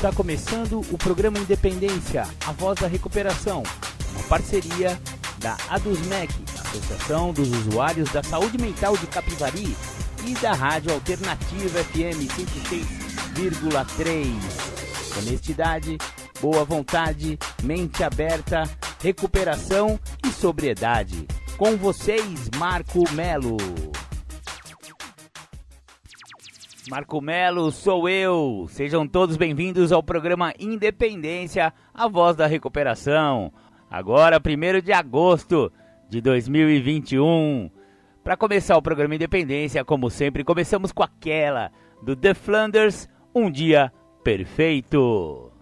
Está começando o programa Independência, a voz da recuperação, uma parceria da ADUSMEC, Associação dos Usuários da Saúde Mental de Capivari, e da Rádio Alternativa FM 106,3. Honestidade, boa vontade, mente aberta, recuperação e sobriedade. Com vocês, Marco Melo. Marco Melo, sou eu. Sejam todos bem-vindos ao programa Independência, a voz da recuperação. Agora, 1º de agosto de 2021. Para começar o programa Independência, como sempre, começamos com aquela do The Flanders, Um Dia Perfeito.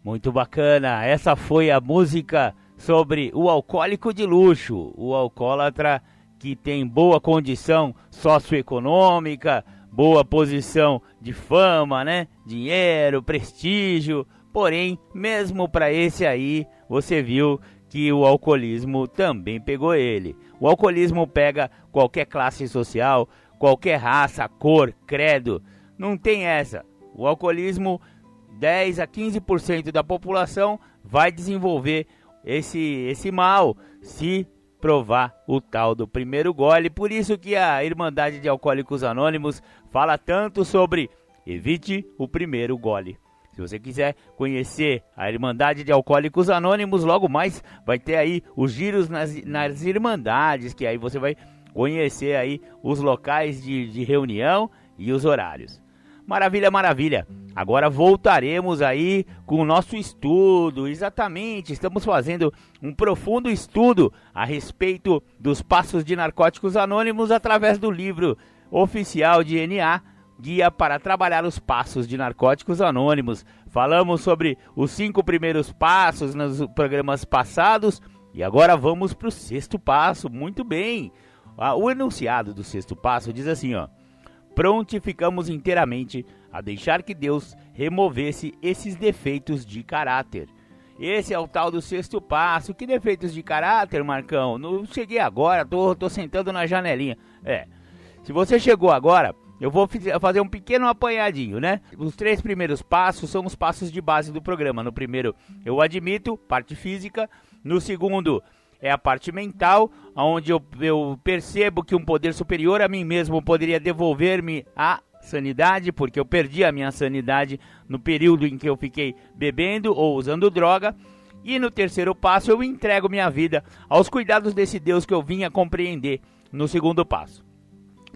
Muito bacana, essa foi a música sobre o alcoólico de luxo, o alcoólatra que tem boa condição socioeconômica, boa posição de fama, né? Dinheiro, prestígio. Porém, mesmo para esse aí, você viu que o alcoolismo também pegou ele. O alcoolismo pega qualquer classe social, qualquer raça, cor, credo. Não tem essa. O alcoolismo, 10 a 15% da população vai desenvolver esse mal se provar o tal do primeiro gole. Por isso que a Irmandade de Alcoólicos Anônimos fala tanto sobre evite o primeiro gole. Se você quiser conhecer a Irmandade de Alcoólicos Anônimos, logo mais vai ter aí os giros nas Irmandades, que aí você vai conhecer aí os locais de reunião e os horários. Maravilha, maravilha. Agora voltaremos aí com o nosso estudo. Exatamente, estamos fazendo um profundo estudo a respeito dos passos de Narcóticos Anônimos através do livro oficial de NA, Guia para Trabalhar os Passos de Narcóticos Anônimos. Falamos sobre os 5 primeiros passos nos programas passados e agora vamos para o 6º passo. Muito bem. O enunciado do 6º passo diz assim, ó: prontificamos inteiramente a deixar que Deus removesse esses defeitos de caráter. Esse é o tal do 6º passo. Que defeitos de caráter, Marcão? Não cheguei agora, tô sentando na janelinha. Se você chegou agora, eu vou fazer um pequeno apanhadinho, né? Os 3 primeiros passos são os passos de base do programa. No primeiro, eu admito, parte física. No segundo, é a parte mental, onde eu percebo que um poder superior a mim mesmo poderia devolver-me a sanidade, porque eu perdi a minha sanidade no período em que eu fiquei bebendo ou usando droga. E no terceiro passo, eu entrego minha vida aos cuidados desse Deus que eu vim a compreender no 2º passo.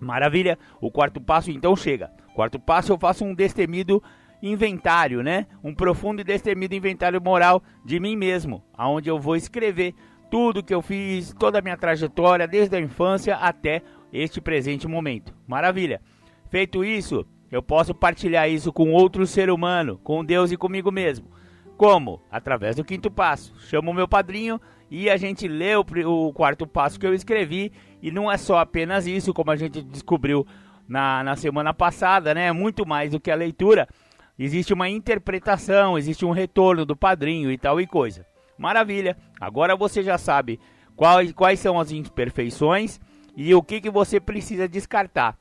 Maravilha, o 4º passo então chega. 4º passo eu faço um destemido inventário, né? Um profundo e destemido inventário moral de mim mesmo, onde eu vou escrever tudo que eu fiz, toda a minha trajetória, desde a infância até este presente momento. Maravilha. Feito isso, eu posso partilhar isso com outro ser humano, com Deus e comigo mesmo. Como? Através do 5º passo. Chamo o meu padrinho e a gente lê o 4º passo que eu escrevi. E não é só apenas isso, como a gente descobriu na semana passada, né? Muito mais do que a leitura. Existe uma interpretação, existe um retorno do padrinho e tal e coisa. Maravilha. Agora você já sabe quais são as imperfeições e o que você precisa descartar.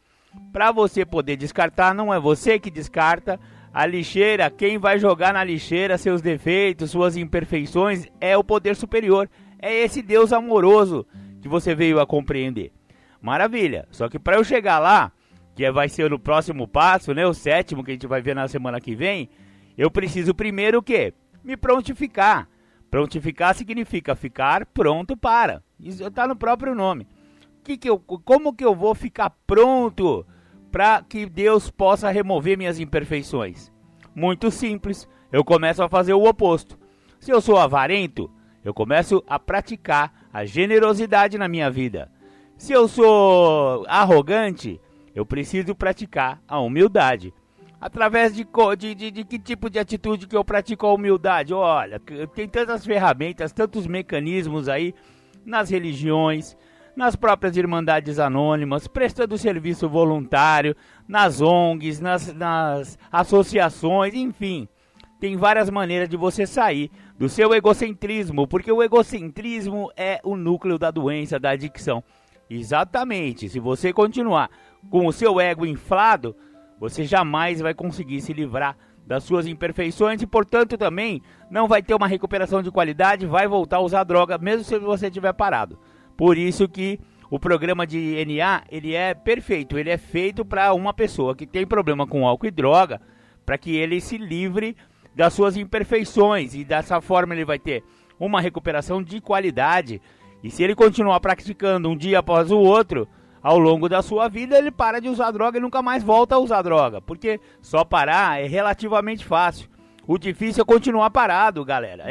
Para você poder descartar, não é você que descarta. A lixeira, quem vai jogar na lixeira seus defeitos, suas imperfeições, é o poder superior. É esse Deus amoroso que você veio a compreender. Maravilha. Só que para eu chegar lá, que vai ser no próximo passo, né, o 7º que a gente vai ver na semana que vem, eu preciso primeiro o quê? Me prontificar. Prontificar significa ficar pronto para. Isso está no próprio nome. Como que eu vou ficar pronto para que Deus possa remover minhas imperfeições? Muito simples. Eu começo a fazer o oposto. Se eu sou avarento, eu começo a praticar a generosidade na minha vida. Se eu sou arrogante, eu preciso praticar a humildade. Através de que tipo de atitude que eu pratico a humildade? Olha, tem tantas ferramentas, tantos mecanismos aí nas religiões, nas próprias Irmandades Anônimas, prestando serviço voluntário, nas ONGs, nas associações, enfim. Tem várias maneiras de você sair do seu egocentrismo, porque o egocentrismo é o núcleo da doença, da adicção. Exatamente, se você continuar com o seu ego inflado, você jamais vai conseguir se livrar das suas imperfeições e, portanto, também não vai ter uma recuperação de qualidade, vai voltar a usar droga, mesmo se você estiver parado. Por isso que o programa de NA, ele é perfeito, ele é feito para uma pessoa que tem problema com álcool e droga, para que ele se livre das suas imperfeições e dessa forma ele vai ter uma recuperação de qualidade. E se ele continuar praticando um dia após o outro, ao longo da sua vida, ele para de usar droga e nunca mais volta a usar droga. Porque só parar é relativamente fácil. O difícil é continuar parado, galera.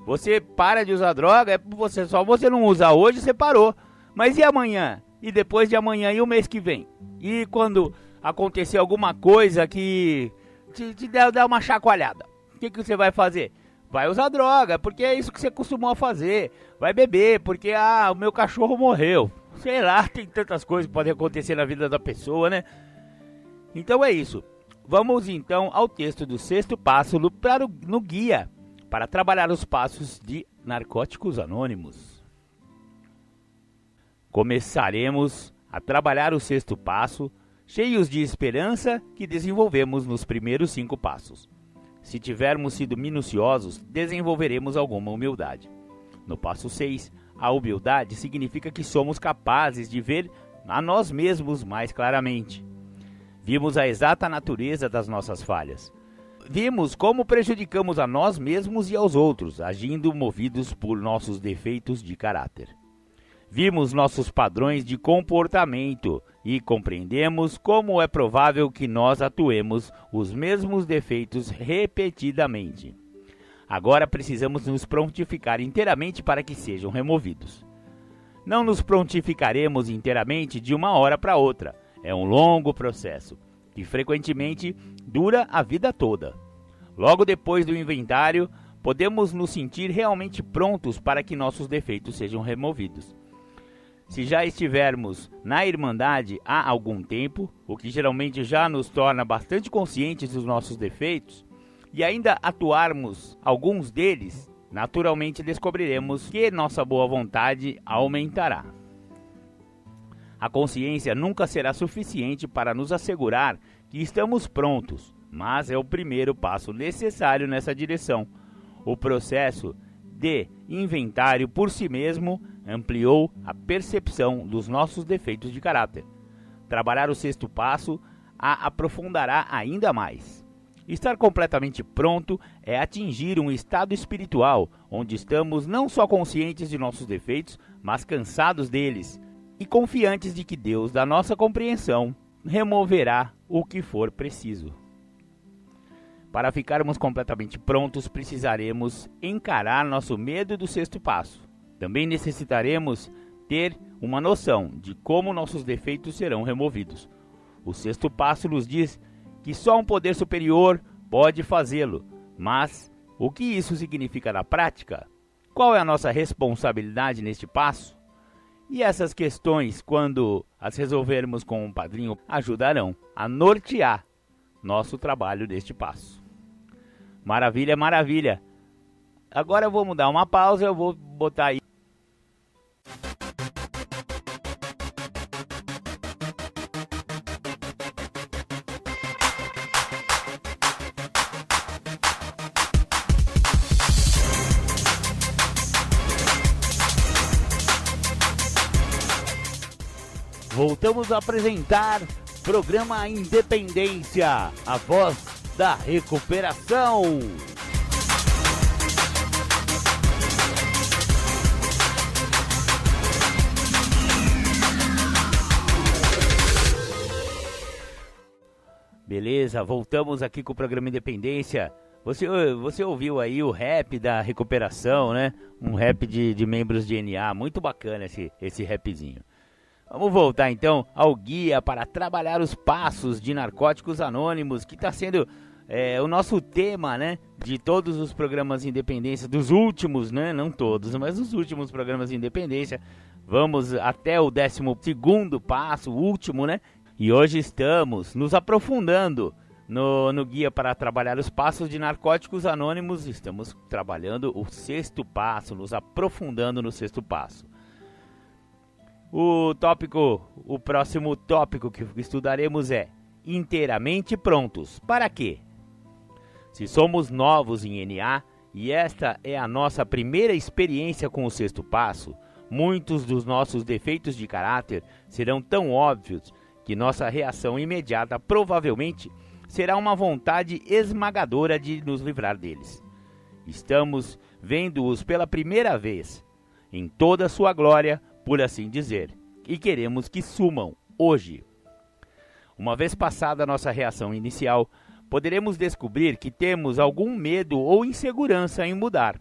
Você para de usar droga, só você não usar hoje, você parou. Mas e amanhã? E depois de amanhã? E o mês que vem? E quando acontecer alguma coisa que te der uma chacoalhada? O que você vai fazer? Vai usar droga, porque é isso que você costumou fazer. Vai beber, porque o meu cachorro morreu. Sei lá, tem tantas coisas que podem acontecer na vida da pessoa, né? Então é isso. Vamos então ao texto do 6º passo no guia para trabalhar os passos de Narcóticos Anônimos. Começaremos a trabalhar o 6º passo cheios de esperança que desenvolvemos nos primeiros 5 passos. Se tivermos sido minuciosos, desenvolveremos alguma humildade. No passo 6, a humildade significa que somos capazes de ver a nós mesmos mais claramente. Vimos a exata natureza das nossas falhas. Vimos como prejudicamos a nós mesmos e aos outros, agindo movidos por nossos defeitos de caráter. Vimos nossos padrões de comportamento e compreendemos como é provável que nós atuemos os mesmos defeitos repetidamente. Agora precisamos nos prontificar inteiramente para que sejam removidos. Não nos prontificaremos inteiramente de uma hora para outra. É um longo processo, que frequentemente dura a vida toda. Logo depois do inventário, podemos nos sentir realmente prontos para que nossos defeitos sejam removidos. Se já estivermos na Irmandade há algum tempo, o que geralmente já nos torna bastante conscientes dos nossos defeitos, e ainda atuarmos alguns deles, naturalmente descobriremos que nossa boa vontade aumentará. A consciência nunca será suficiente para nos assegurar que estamos prontos, mas é o primeiro passo necessário nessa direção. O processo de inventário por si mesmo ampliou a percepção dos nossos defeitos de caráter. Trabalhar o 6º passo a aprofundará ainda mais. Estar completamente pronto é atingir um estado espiritual onde estamos não só conscientes de nossos defeitos, mas cansados deles e confiantes de que Deus, da nossa compreensão, removerá o que for preciso. Para ficarmos completamente prontos, precisaremos encarar nosso medo do 6º passo. Também necessitaremos ter uma noção de como nossos defeitos serão removidos. O 6º passo nos diz que só um poder superior pode fazê-lo, mas o que isso significa na prática? Qual é a nossa responsabilidade neste passo? E essas questões, quando as resolvermos com um padrinho, ajudarão a nortear nosso trabalho neste passo. Maravilha, maravilha! Agora eu vou dar uma pausa, eu vou botar aí. Voltamos a apresentar programa Independência, a voz da recuperação. Beleza, voltamos aqui com o programa Independência. Você ouviu aí o rap da recuperação, né? Um rap de membros de NA, muito bacana esse rapzinho. Vamos voltar então ao guia para trabalhar os passos de Narcóticos Anônimos, que está sendo o nosso tema, né, de todos os programas de Independência, dos últimos, né, não todos, mas os últimos programas de Independência. Vamos até o 12º passo, o último, né, e hoje estamos nos aprofundando no guia para trabalhar os passos de Narcóticos Anônimos. Estamos trabalhando o 6º passo, nos aprofundando no 6º passo. O próximo tópico que estudaremos é inteiramente prontos. Para quê? Se somos novos em NA e esta é a nossa primeira experiência com o sexto passo, muitos dos nossos defeitos de caráter serão tão óbvios que nossa reação imediata provavelmente será uma vontade esmagadora de nos livrar deles. Estamos vendo-os pela primeira vez, em toda a sua glória, por assim dizer, e queremos que sumam hoje. Uma vez passada a nossa reação inicial, poderemos descobrir que temos algum medo ou insegurança em mudar.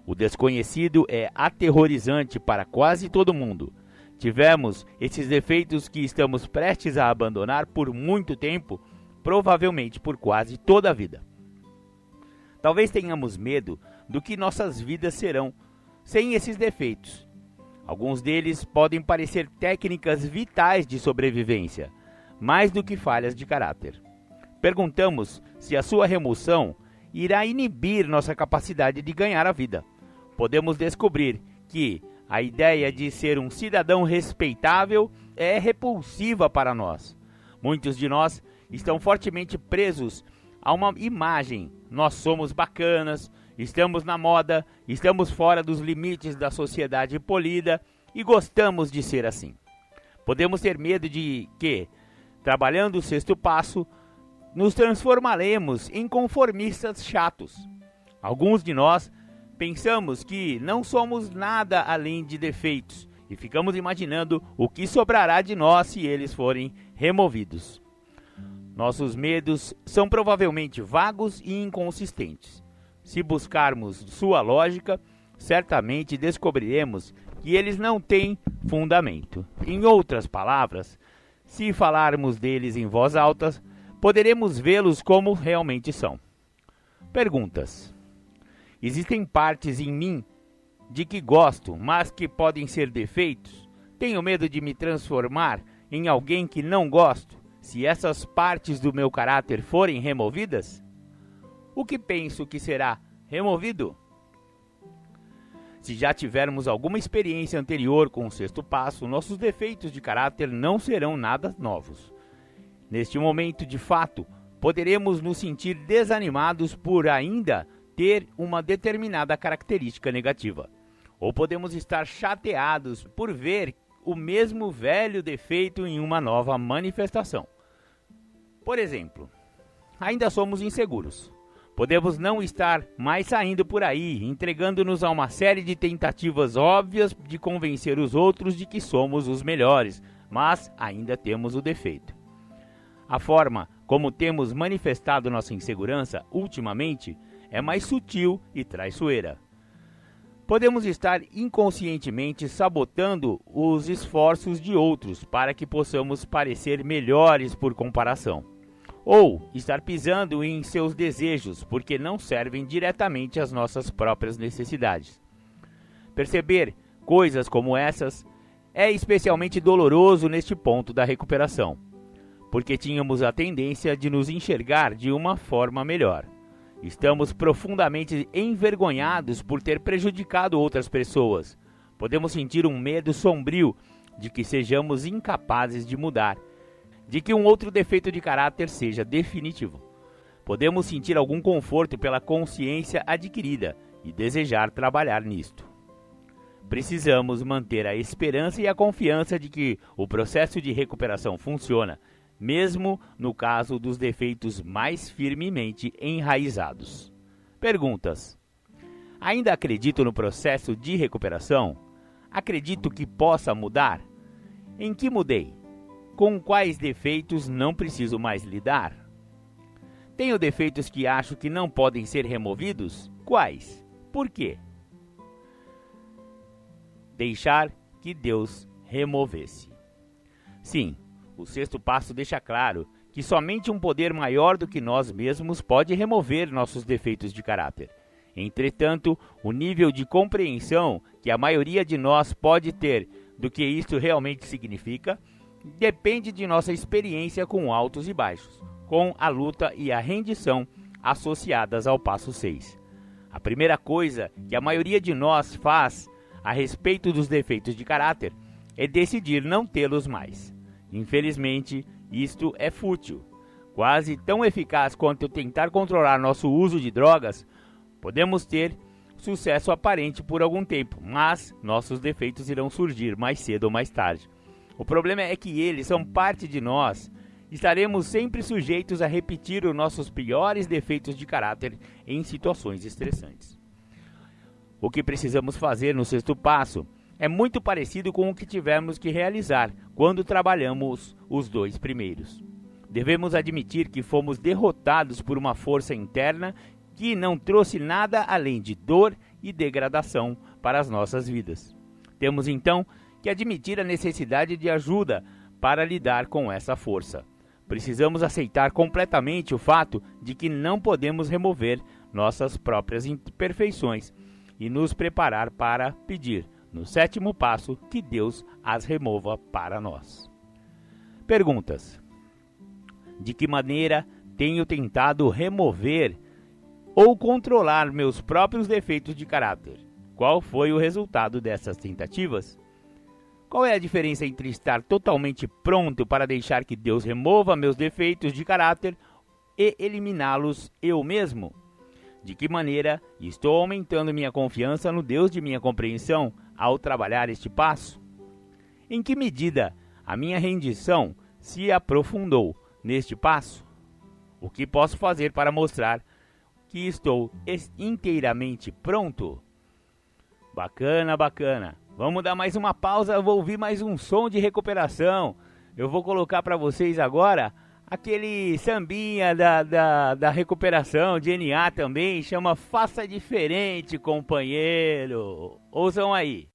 O desconhecido é aterrorizante para quase todo mundo. Tivemos esses defeitos que estamos prestes a abandonar por muito tempo, provavelmente por quase toda a vida. Talvez tenhamos medo do que nossas vidas serão sem esses defeitos. Alguns deles podem parecer técnicas vitais de sobrevivência, mais do que falhas de caráter. Perguntamos se a sua remoção irá inibir nossa capacidade de ganhar a vida. Podemos descobrir que a ideia de ser um cidadão respeitável é repulsiva para nós. Muitos de nós estão fortemente presos a uma imagem. Nós somos bacanas, estamos na moda, estamos fora dos limites da sociedade polida e gostamos de ser assim. Podemos ter medo de que, trabalhando o sexto passo, nos transformaremos em conformistas chatos. Alguns de nós pensamos que não somos nada além de defeitos e ficamos imaginando o que sobrará de nós se eles forem removidos. Nossos medos são provavelmente vagos e inconsistentes. Se buscarmos sua lógica, certamente descobriremos que eles não têm fundamento. Em outras palavras, se falarmos deles em voz alta, poderemos vê-los como realmente são. Perguntas. Existem partes em mim de que gosto, mas que podem ser defeitos? Tenho medo de me transformar em alguém que não gosto, se essas partes do meu caráter forem removidas? O que penso que será removido? Se já tivermos alguma experiência anterior com o sexto passo, nossos defeitos de caráter não serão nada novos. Neste momento, de fato, poderemos nos sentir desanimados por ainda ter uma determinada característica negativa. Ou podemos estar chateados por ver o mesmo velho defeito em uma nova manifestação. Por exemplo, ainda somos inseguros. Podemos não estar mais saindo por aí, entregando-nos a uma série de tentativas óbvias de convencer os outros de que somos os melhores, mas ainda temos o defeito. A forma como temos manifestado nossa insegurança ultimamente é mais sutil e traiçoeira. Podemos estar inconscientemente sabotando os esforços de outros para que possamos parecer melhores por comparação. Ou estar pisando em seus desejos porque não servem diretamente às nossas próprias necessidades. Perceber coisas como essas é especialmente doloroso neste ponto da recuperação, porque tínhamos a tendência de nos enxergar de uma forma melhor. Estamos profundamente envergonhados por ter prejudicado outras pessoas. Podemos sentir um medo sombrio de que sejamos incapazes de mudar, de que um outro defeito de caráter seja definitivo. Podemos sentir algum conforto pela consciência adquirida e desejar trabalhar nisto. Precisamos manter a esperança e a confiança de que o processo de recuperação funciona, mesmo no caso dos defeitos mais firmemente enraizados. Perguntas. Ainda acredito no processo de recuperação? Acredito que possa mudar? Em que mudei? Com quais defeitos não preciso mais lidar? Tenho defeitos que acho que não podem ser removidos? Quais? Por quê? Deixar que Deus removesse. Sim, o sexto passo deixa claro que somente um poder maior do que nós mesmos pode remover nossos defeitos de caráter. Entretanto, o nível de compreensão que a maioria de nós pode ter do que isto realmente significa depende de nossa experiência com altos e baixos, com a luta e a rendição associadas ao passo 6. A primeira coisa que a maioria de nós faz a respeito dos defeitos de caráter é decidir não tê-los mais. Infelizmente, isto é fútil, quase tão eficaz quanto tentar controlar nosso uso de drogas, podemos ter sucesso aparente por algum tempo, mas nossos defeitos irão surgir mais cedo ou mais tarde. O problema é que eles são parte de nós. Estaremos sempre sujeitos a repetir os nossos piores defeitos de caráter em situações estressantes. O que precisamos fazer no sexto passo é muito parecido com o que tivemos que realizar quando trabalhamos os dois primeiros. Devemos admitir que fomos derrotados por uma força interna que não trouxe nada além de dor e degradação para as nossas vidas. Temos então que admitir a necessidade de ajuda para lidar com essa força. Precisamos aceitar completamente o fato de que não podemos remover nossas próprias imperfeições e nos preparar para pedir, no sétimo passo, que Deus as remova para nós. Perguntas: de que maneira tenho tentado remover ou controlar meus próprios defeitos de caráter? Qual foi o resultado dessas tentativas? Qual é a diferença entre estar totalmente pronto para deixar que Deus remova meus defeitos de caráter e eliminá-los eu mesmo? De que maneira estou aumentando minha confiança no Deus de minha compreensão ao trabalhar este passo? Em que medida a minha rendição se aprofundou neste passo? O que posso fazer para mostrar que estou inteiramente pronto? Bacana, bacana. Vamos dar mais uma pausa, vou ouvir mais um som de recuperação. Eu vou colocar para vocês agora aquele sambinha da recuperação, de NA também, chama Faça Diferente, companheiro. Ouçam aí.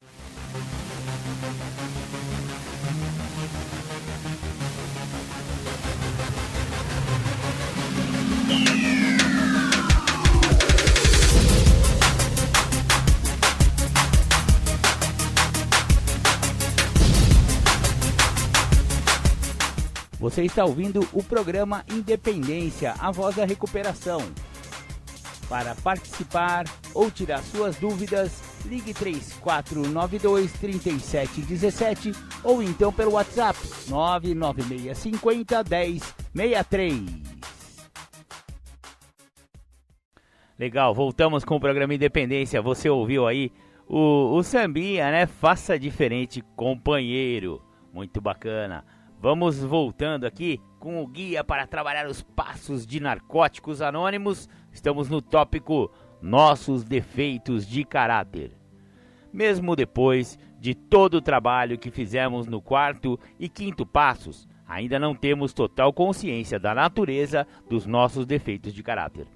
Você está ouvindo o programa Independência, a voz da recuperação. Para participar ou tirar suas dúvidas, ligue 3492-3717 ou então pelo WhatsApp 99650-1063. Legal, voltamos com o programa Independência. Você ouviu aí o sambinha, né? Faça Diferente, companheiro. Muito bacana. Vamos voltando aqui com o guia para trabalhar os passos de Narcóticos Anônimos. Estamos no tópico Nossos Defeitos de Caráter. Mesmo depois de todo o trabalho que fizemos no quarto e quinto passos, ainda não temos total consciência da natureza dos nossos defeitos de caráter.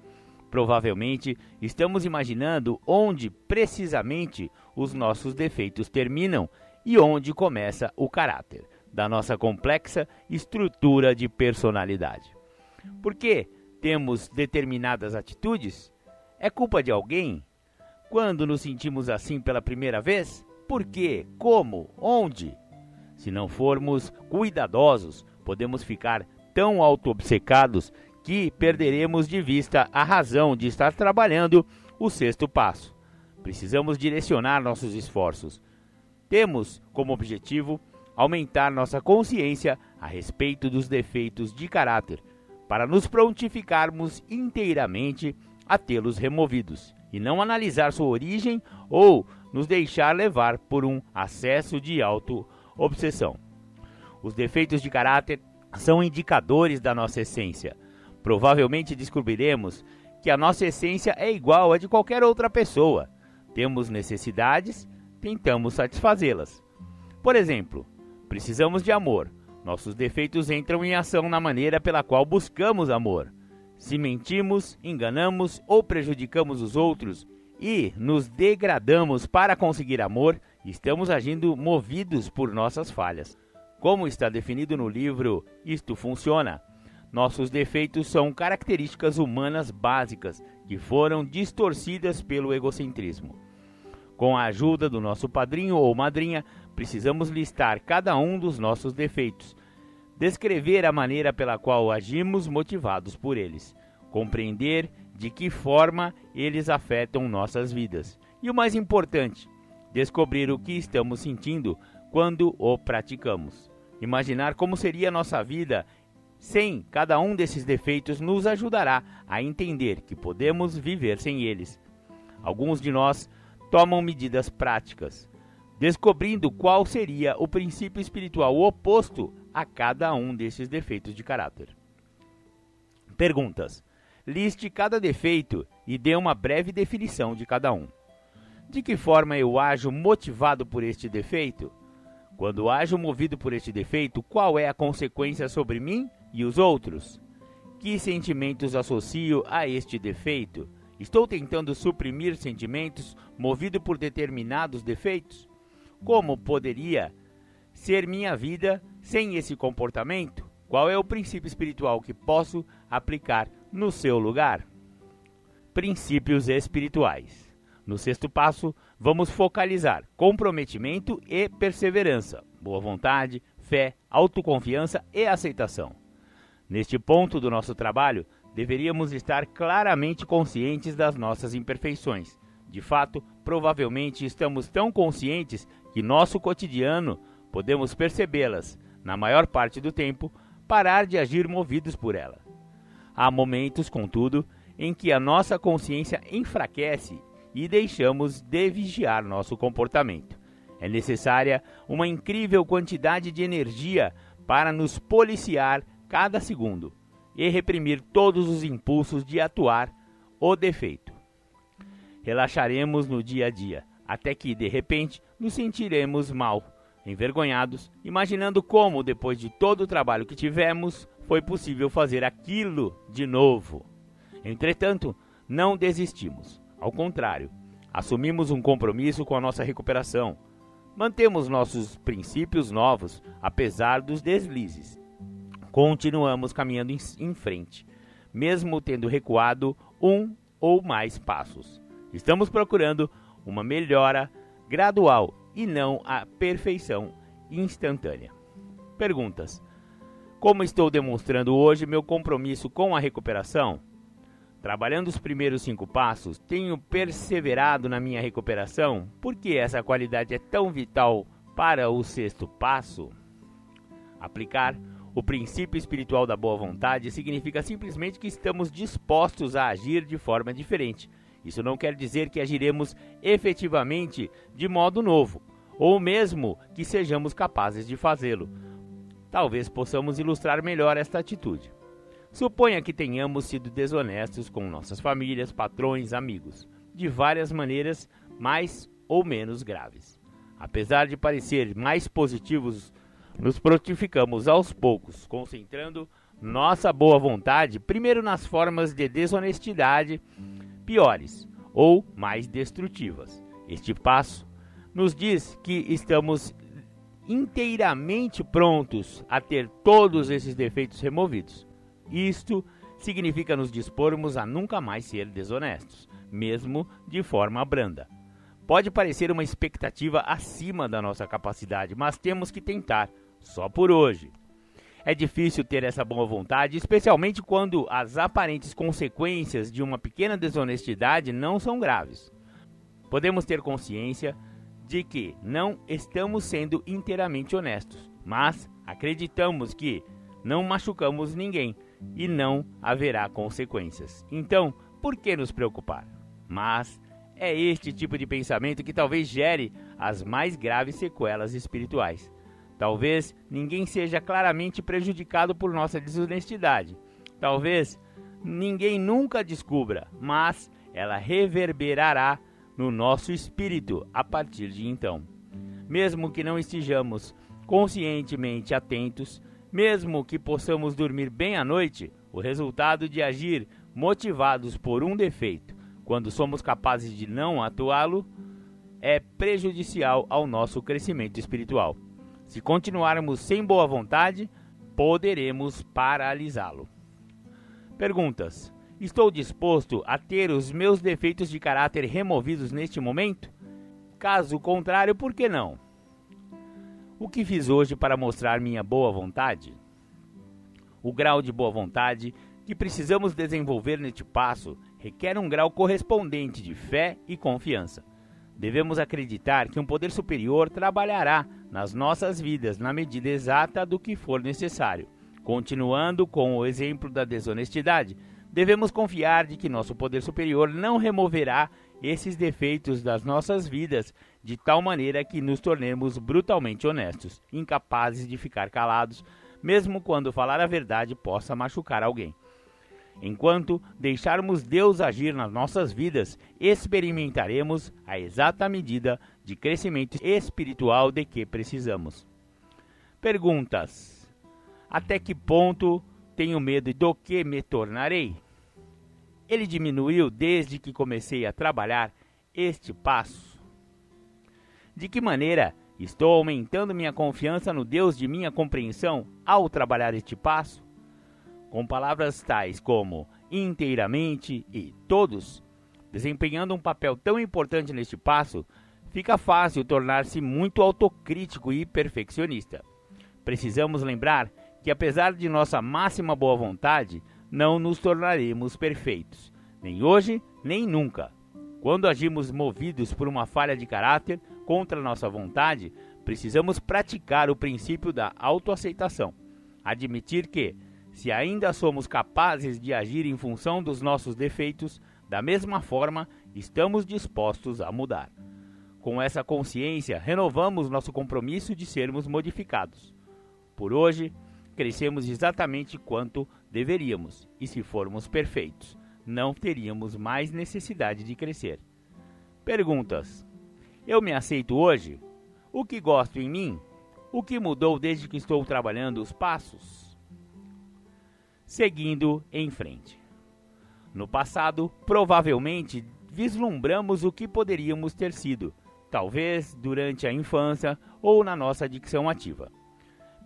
Provavelmente estamos imaginando onde precisamente os nossos defeitos terminam e onde começa o caráter da nossa complexa estrutura de personalidade. Por que temos determinadas atitudes? É culpa de alguém? Quando nos sentimos assim pela primeira vez? Por quê? Como? Onde? Se não formos cuidadosos, podemos ficar tão auto-obcecados que perderemos de vista a razão de estar trabalhando o sexto passo. Precisamos direcionar nossos esforços. Temos como objetivo aumentar nossa consciência a respeito dos defeitos de caráter, para nos prontificarmos inteiramente a tê-los removidos, e não analisar sua origem ou nos deixar levar por um acesso de auto-obsessão. Os defeitos de caráter são indicadores da nossa essência. Provavelmente descobriremos que a nossa essência é igual à de qualquer outra pessoa. Temos necessidades, tentamos satisfazê-las. Por exemplo, precisamos de amor. Nossos defeitos entram em ação na maneira pela qual buscamos amor. Se mentimos, enganamos ou prejudicamos os outros e nos degradamos para conseguir amor, estamos agindo movidos por nossas falhas. Como está definido no livro Isto Funciona, nossos defeitos são características humanas básicas que foram distorcidas pelo egocentrismo. Com a ajuda do nosso padrinho ou madrinha, precisamos listar cada um dos nossos defeitos, descrever a maneira pela qual agimos motivados por eles, compreender de que forma eles afetam nossas vidas e, o mais importante, descobrir o que estamos sentindo quando o praticamos. Imaginar como seria nossa vida sem cada um desses defeitos nos ajudará a entender que podemos viver sem eles. Alguns de nós tomam medidas práticas, descobrindo qual seria o princípio espiritual oposto a cada um desses defeitos de caráter. Perguntas. Liste cada defeito e dê uma breve definição de cada um. De que forma eu ajo motivado por este defeito? Quando ajo movido por este defeito, qual é a consequência sobre mim e os outros? Que sentimentos associo a este defeito? Estou tentando suprimir sentimentos movido por determinados defeitos? Como poderia ser minha vida sem esse comportamento? Qual é o princípio espiritual que posso aplicar no seu lugar? Princípios espirituais. No sexto passo, vamos focalizar comprometimento e perseverança, boa vontade, fé, autoconfiança e aceitação. Neste ponto do nosso trabalho, deveríamos estar claramente conscientes das nossas imperfeições. De fato, provavelmente estamos tão conscientes que nosso cotidiano podemos percebê-las, na maior parte do tempo, parar de agir movidos por ela. Há momentos, contudo, em que a nossa consciência enfraquece e deixamos de vigiar nosso comportamento. É necessária uma incrível quantidade de energia para nos policiar cada segundo e reprimir todos os impulsos de atuar o defeito. Relaxaremos no dia a dia, até que, de repente, nos sentiremos mal, envergonhados, imaginando como, depois de todo o trabalho que tivemos, foi possível fazer aquilo de novo. Entretanto, não desistimos. Ao contrário, assumimos um compromisso com a nossa recuperação. Mantemos nossos princípios novos, apesar dos deslizes. Continuamos caminhando em frente, mesmo tendo recuado um ou mais passos. Estamos procurando uma melhora gradual e não a perfeição instantânea. Perguntas. Como estou demonstrando hoje meu compromisso com a recuperação? Trabalhando os primeiros 5 passos, tenho perseverado na minha recuperação? Por que essa qualidade é tão vital para o sexto passo? Aplicar o princípio espiritual da boa vontade significa simplesmente que estamos dispostos a agir de forma diferente. Isso não quer dizer que agiremos efetivamente de modo novo, ou mesmo que sejamos capazes de fazê-lo. Talvez possamos ilustrar melhor esta atitude. Suponha que tenhamos sido desonestos com nossas famílias, patrões, amigos, de várias maneiras mais ou menos graves. Apesar de parecer mais positivos, nos prontificamos aos poucos, concentrando nossa boa vontade primeiro nas formas de desonestidade piores ou mais destrutivas. Este passo nos diz que estamos inteiramente prontos a ter todos esses defeitos removidos. Isto significa nos dispormos a nunca mais ser desonestos, mesmo de forma branda. Pode parecer uma expectativa acima da nossa capacidade, mas temos que tentar, só por hoje. É difícil ter essa boa vontade, especialmente quando as aparentes consequências de uma pequena desonestidade não são graves. Podemos ter consciência de que não estamos sendo inteiramente honestos, mas acreditamos que não machucamos ninguém e não haverá consequências. Então, por que nos preocupar? Mas é este tipo de pensamento que talvez gere as mais graves sequelas espirituais. Talvez ninguém seja claramente prejudicado por nossa desonestidade. Talvez ninguém nunca descubra, mas ela reverberará no nosso espírito a partir de então. Mesmo que não estejamos conscientemente atentos, mesmo que possamos dormir bem à noite, o resultado de agir motivados por um defeito, quando somos capazes de não atuá-lo, é prejudicial ao nosso crescimento espiritual. Se continuarmos sem boa vontade, poderemos paralisá-lo. Perguntas. Estou disposto a ter os meus defeitos de caráter removidos neste momento? Caso contrário, por que não? O que fiz hoje para mostrar minha boa vontade? O grau de boa vontade que precisamos desenvolver neste passo requer um grau correspondente de fé e confiança. Devemos acreditar que um poder superior trabalhará nas nossas vidas na medida exata do que for necessário, Continuando com o exemplo da desonestidade, devemos confiar de que nosso poder superior não removerá esses defeitos das nossas vidas de tal maneira que nos tornemos brutalmente honestos, incapazes de ficar calados, mesmo quando falar a verdade possa machucar alguém. Enquanto deixarmos Deus agir nas nossas vidas, experimentaremos a exata medida de crescimento espiritual de que precisamos. Perguntas: até que ponto tenho medo do que me tornarei? Ele diminuiu desde que comecei a trabalhar este passo? De que maneira estou aumentando minha confiança no Deus de minha compreensão ao trabalhar este passo? Com palavras tais como inteiramente e todos, desempenhando um papel tão importante neste passo, fica fácil tornar-se muito autocrítico e perfeccionista. Precisamos lembrar que, apesar de nossa máxima boa vontade, não nos tornaremos perfeitos, nem hoje, nem nunca. Quando agimos movidos por uma falha de caráter contra nossa vontade, precisamos praticar o princípio da autoaceitação. Admitir que, se ainda somos capazes de agir em função dos nossos defeitos, da mesma forma, estamos dispostos a mudar. Com essa consciência, renovamos nosso compromisso de sermos modificados. Por hoje, crescemos exatamente quanto deveríamos, e se formos perfeitos, não teríamos mais necessidade de crescer. Perguntas: eu me aceito hoje? O que gosto em mim? O que mudou desde que estou trabalhando os passos? Seguindo em frente. No passado, provavelmente, vislumbramos o que poderíamos ter sido, talvez durante a infância ou na nossa dicção ativa.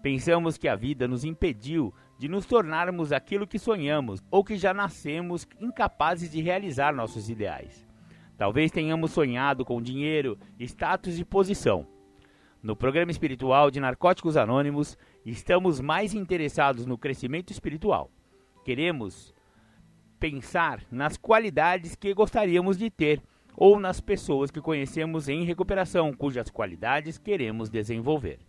Pensamos que a vida nos impediu de nos tornarmos aquilo que sonhamos ou que já nascemos incapazes de realizar nossos ideais. Talvez tenhamos sonhado com dinheiro, status e posição. No programa espiritual de Narcóticos Anônimos, estamos mais interessados no crescimento espiritual. Queremos pensar nas qualidades que gostaríamos de ter ou nas pessoas que conhecemos em recuperação, cujas qualidades queremos desenvolver.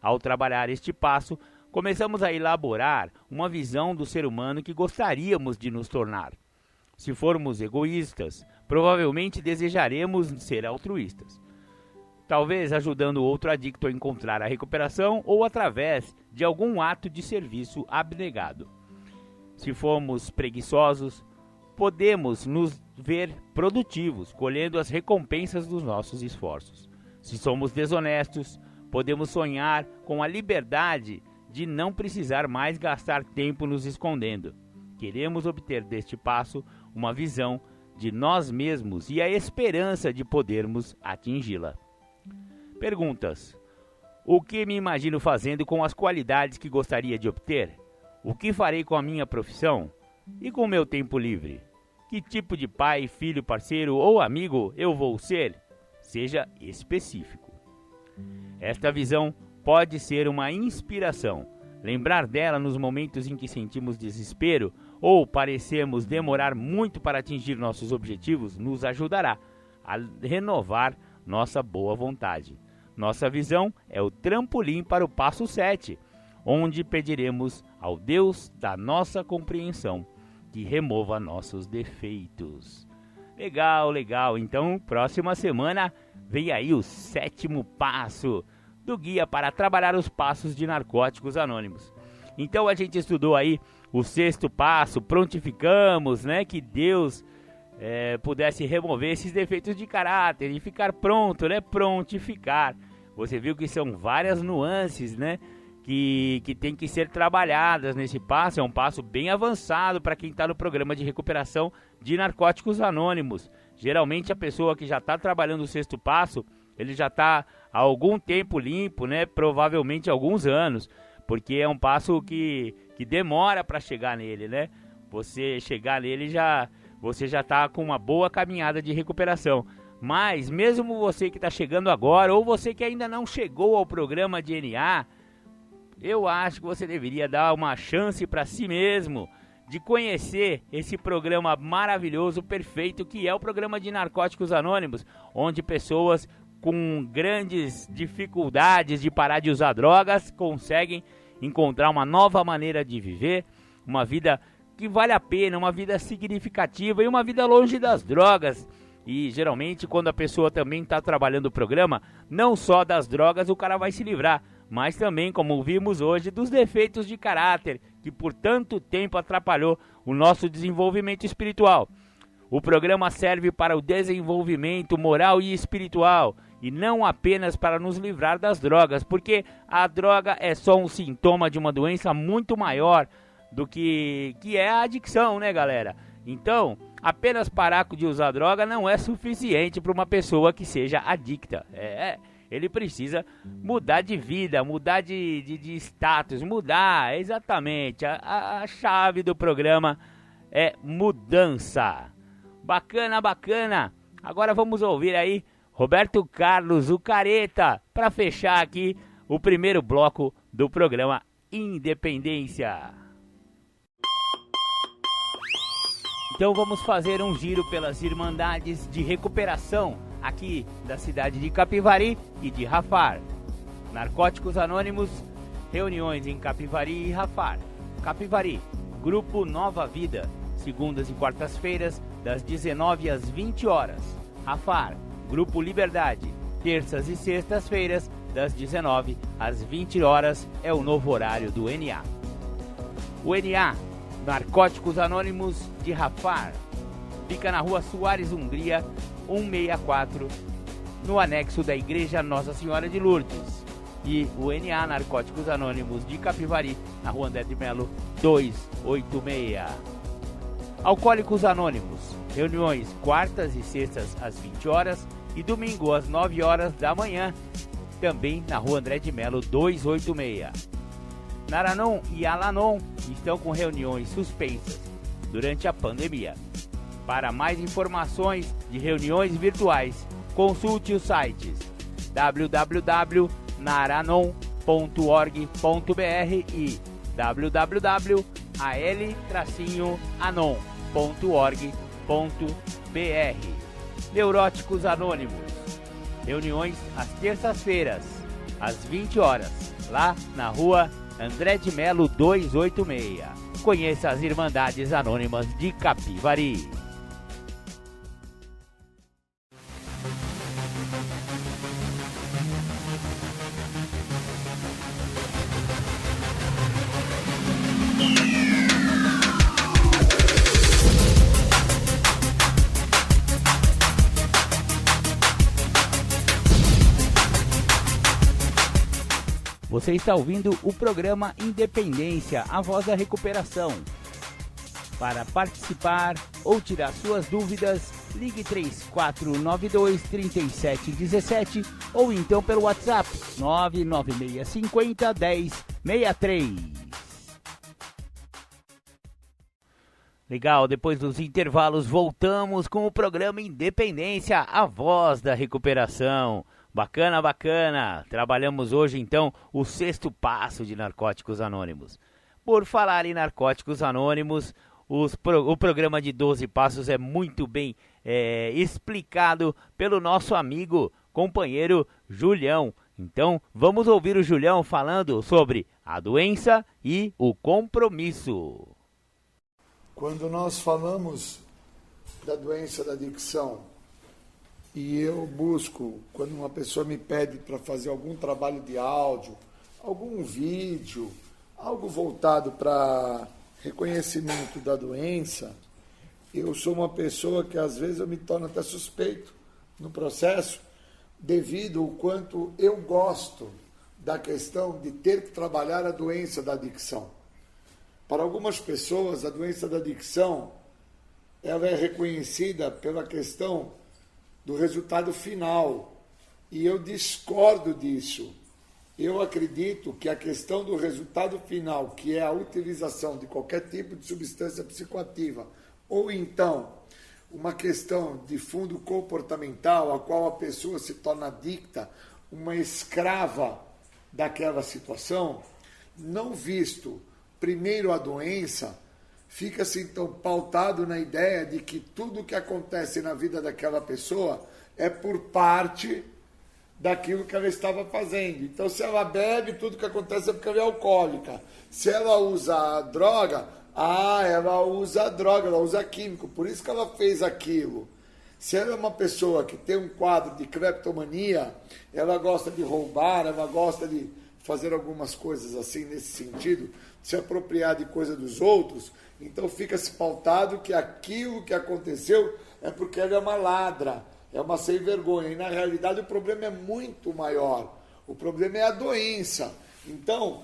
Ao trabalhar este passo, começamos a elaborar uma visão do ser humano que gostaríamos de nos tornar. Se formos egoístas, provavelmente desejaremos ser altruístas. Talvez ajudando outro adicto a encontrar a recuperação ou através de algum ato de serviço abnegado. Se formos preguiçosos, podemos nos ver produtivos, colhendo as recompensas dos nossos esforços. Se somos desonestos, podemos sonhar com a liberdade de não precisar mais gastar tempo nos escondendo. Queremos obter deste passo uma visão de nós mesmos e a esperança de podermos atingi-la. Perguntas: o que me imagino fazendo com as qualidades que gostaria de obter? O que farei com a minha profissão? E com o meu tempo livre? Que tipo de pai, filho, parceiro ou amigo eu vou ser? Seja específico. Esta visão pode ser uma inspiração. Lembrar dela nos momentos em que sentimos desespero ou parecemos demorar muito para atingir nossos objetivos nos ajudará a renovar nossa boa vontade. Nossa visão é o trampolim para o passo 7, onde pediremos ao Deus da nossa compreensão que remova nossos defeitos. Legal, legal. Então, próxima semana vem aí o 7º passo do guia para trabalhar os passos de Narcóticos Anônimos. Então, a gente estudou aí o 6º passo, prontificamos, né? Que Deus pudesse remover esses defeitos de caráter e ficar pronto, né? Prontificar. Você viu que são várias nuances, né? Que tem que ser trabalhadas nesse passo. É um passo bem avançado para quem está no programa de recuperação de Narcóticos Anônimos. Geralmente a pessoa que já está trabalhando o 6º passo, ele já está há algum tempo limpo, né? Provavelmente alguns anos, porque é um passo que demora para chegar nele, né? Você chegar nele você já está com uma boa caminhada de recuperação. Mas mesmo você que está chegando agora, ou você que ainda não chegou ao programa de NA, eu acho que você deveria dar uma chance para si mesmo de conhecer esse programa maravilhoso, perfeito, que é o programa de Narcóticos Anônimos, onde pessoas com grandes dificuldades de parar de usar drogas conseguem encontrar uma nova maneira de viver, uma vida que vale a pena, uma vida significativa e uma vida longe das drogas. E geralmente quando a pessoa também está trabalhando o programa, não só das drogas o cara vai se livrar, mas também, como vimos hoje, dos defeitos de caráter que por tanto tempo atrapalhou o nosso desenvolvimento espiritual. O programa serve para o desenvolvimento moral e espiritual e não apenas para nos livrar das drogas, porque a droga é só um sintoma de uma doença muito maior do que é a adicção, né, galera? Então, apenas parar de usar droga não é suficiente para uma pessoa que seja adicta. Ele precisa mudar de vida, mudar de status, mudar, exatamente. A chave do programa é mudança. Bacana, bacana. Agora vamos ouvir aí Roberto Carlos, o Careta, para fechar aqui o primeiro bloco do programa Independência. Então vamos fazer um giro pelas Irmandades de Recuperação aqui da cidade de Capivari e de Rafar. Narcóticos Anônimos, reuniões em Capivari e Rafar. Capivari, Grupo Nova Vida, segundas e quartas-feiras, das 19 às 20 horas. Rafar, Grupo Liberdade, terças e sextas-feiras, das 19 às 20 horas, é o novo horário do NA. O NA, Narcóticos Anônimos de Rafar, fica na rua Soares Hungria, 164, no anexo da Igreja Nossa Senhora de Lourdes. E o NA Narcóticos Anônimos de Capivari, na rua André de Melo, 286. Alcoólicos Anônimos, reuniões quartas e sextas às 20 horas e domingo às 9 horas da manhã, também na rua André de Melo, 286. Naranon e Alanon estão com reuniões suspensas durante a pandemia. Para mais informações de reuniões virtuais, consulte os sites www.naranon.org.br e www.al-anon.org.br. Neuróticos Anônimos, reuniões às terças-feiras, às 20 horas, lá na rua André de Melo 286. Conheça as Irmandades Anônimas de Capivari. Você está ouvindo o programa Independência, a voz da recuperação. Para participar ou tirar suas dúvidas, ligue 3492-3717 ou então pelo WhatsApp 99650-1063. Legal, depois dos intervalos voltamos com o programa Independência, a voz da recuperação. Bacana, bacana. Trabalhamos hoje, então, o 6º passo de Narcóticos Anônimos. Por falar em Narcóticos Anônimos, o programa de 12 passos é muito bem explicado pelo nosso amigo, companheiro Julião. Então, vamos ouvir o Julião falando sobre a doença e o compromisso. Quando nós falamos da doença da adicção, e eu busco, quando uma pessoa me pede para fazer algum trabalho de áudio, algum vídeo, algo voltado para reconhecimento da doença, eu sou uma pessoa que às vezes eu me torno até suspeito no processo, devido ao quanto eu gosto da questão de ter que trabalhar a doença da adicção. Para algumas pessoas, a doença da adicção, ela é reconhecida pela questão do resultado final, e eu discordo disso. Eu acredito que a questão do resultado final, que é a utilização de qualquer tipo de substância psicoativa, ou então uma questão de fundo comportamental, a qual a pessoa se torna adicta, uma escrava daquela situação, não visto primeiro a doença, fica-se então pautado na ideia de que tudo que acontece na vida daquela pessoa é por parte daquilo que ela estava fazendo. Então, se ela bebe, tudo que acontece é porque ela é alcoólica. Se ela usa droga, ela usa droga, ela usa químico, por isso que ela fez aquilo. Se ela é uma pessoa que tem um quadro de cleptomania, ela gosta de roubar, ela gosta de fazer algumas coisas assim nesse sentido, se apropriar de coisa dos outros, então fica-se pautado que aquilo que aconteceu é porque ela é uma ladra, é uma sem vergonha. E na realidade o problema é muito maior. O problema é a doença. Então,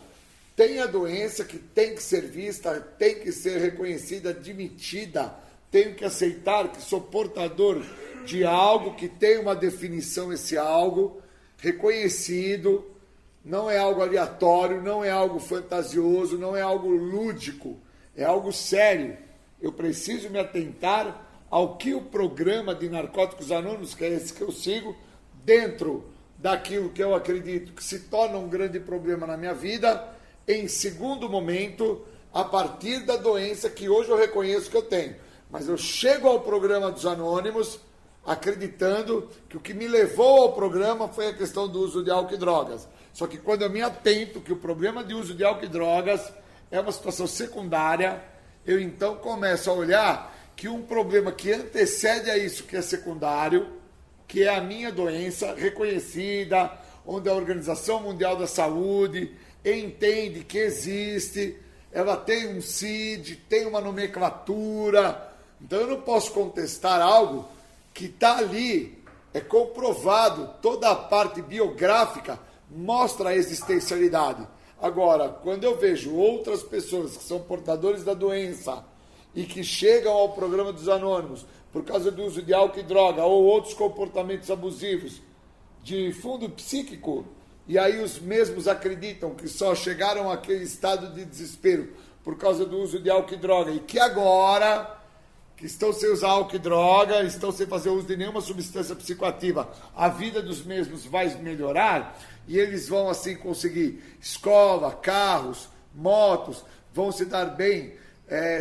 tem a doença que tem que ser vista, tem que ser reconhecida, admitida. Tenho que aceitar que sou portador de algo que tem uma definição, esse algo reconhecido, não é algo aleatório, não é algo fantasioso, não é algo lúdico, é algo sério. Eu preciso me atentar ao que o programa de Narcóticos Anônimos, que é esse que eu sigo, dentro daquilo que eu acredito que se torna um grande problema na minha vida, em segundo momento, a partir da doença que hoje eu reconheço que eu tenho. Mas eu chego ao programa dos Anônimos acreditando que o que me levou ao programa foi a questão do uso de álcool e drogas. Só que quando eu me atento que o problema de uso de álcool e drogas é uma situação secundária, eu então começo a olhar que um problema que antecede a isso, que é secundário, que é a minha doença reconhecida, onde a Organização Mundial da Saúde entende que existe, ela tem um CID, tem uma nomenclatura. Então eu não posso contestar algo que está ali, é comprovado, toda a parte biográfica mostra a existencialidade. Agora, quando eu vejo outras pessoas que são portadores da doença e que chegam ao programa dos Anônimos por causa do uso de álcool e droga ou outros comportamentos abusivos de fundo psíquico, e aí os mesmos acreditam que só chegaram àquele estado de desespero por causa do uso de álcool e droga e que agora que estão sem usar álcool e droga, estão sem fazer uso de nenhuma substância psicoativa, a vida dos mesmos vai melhorar e eles vão assim conseguir escola, carros, motos, vão se dar bem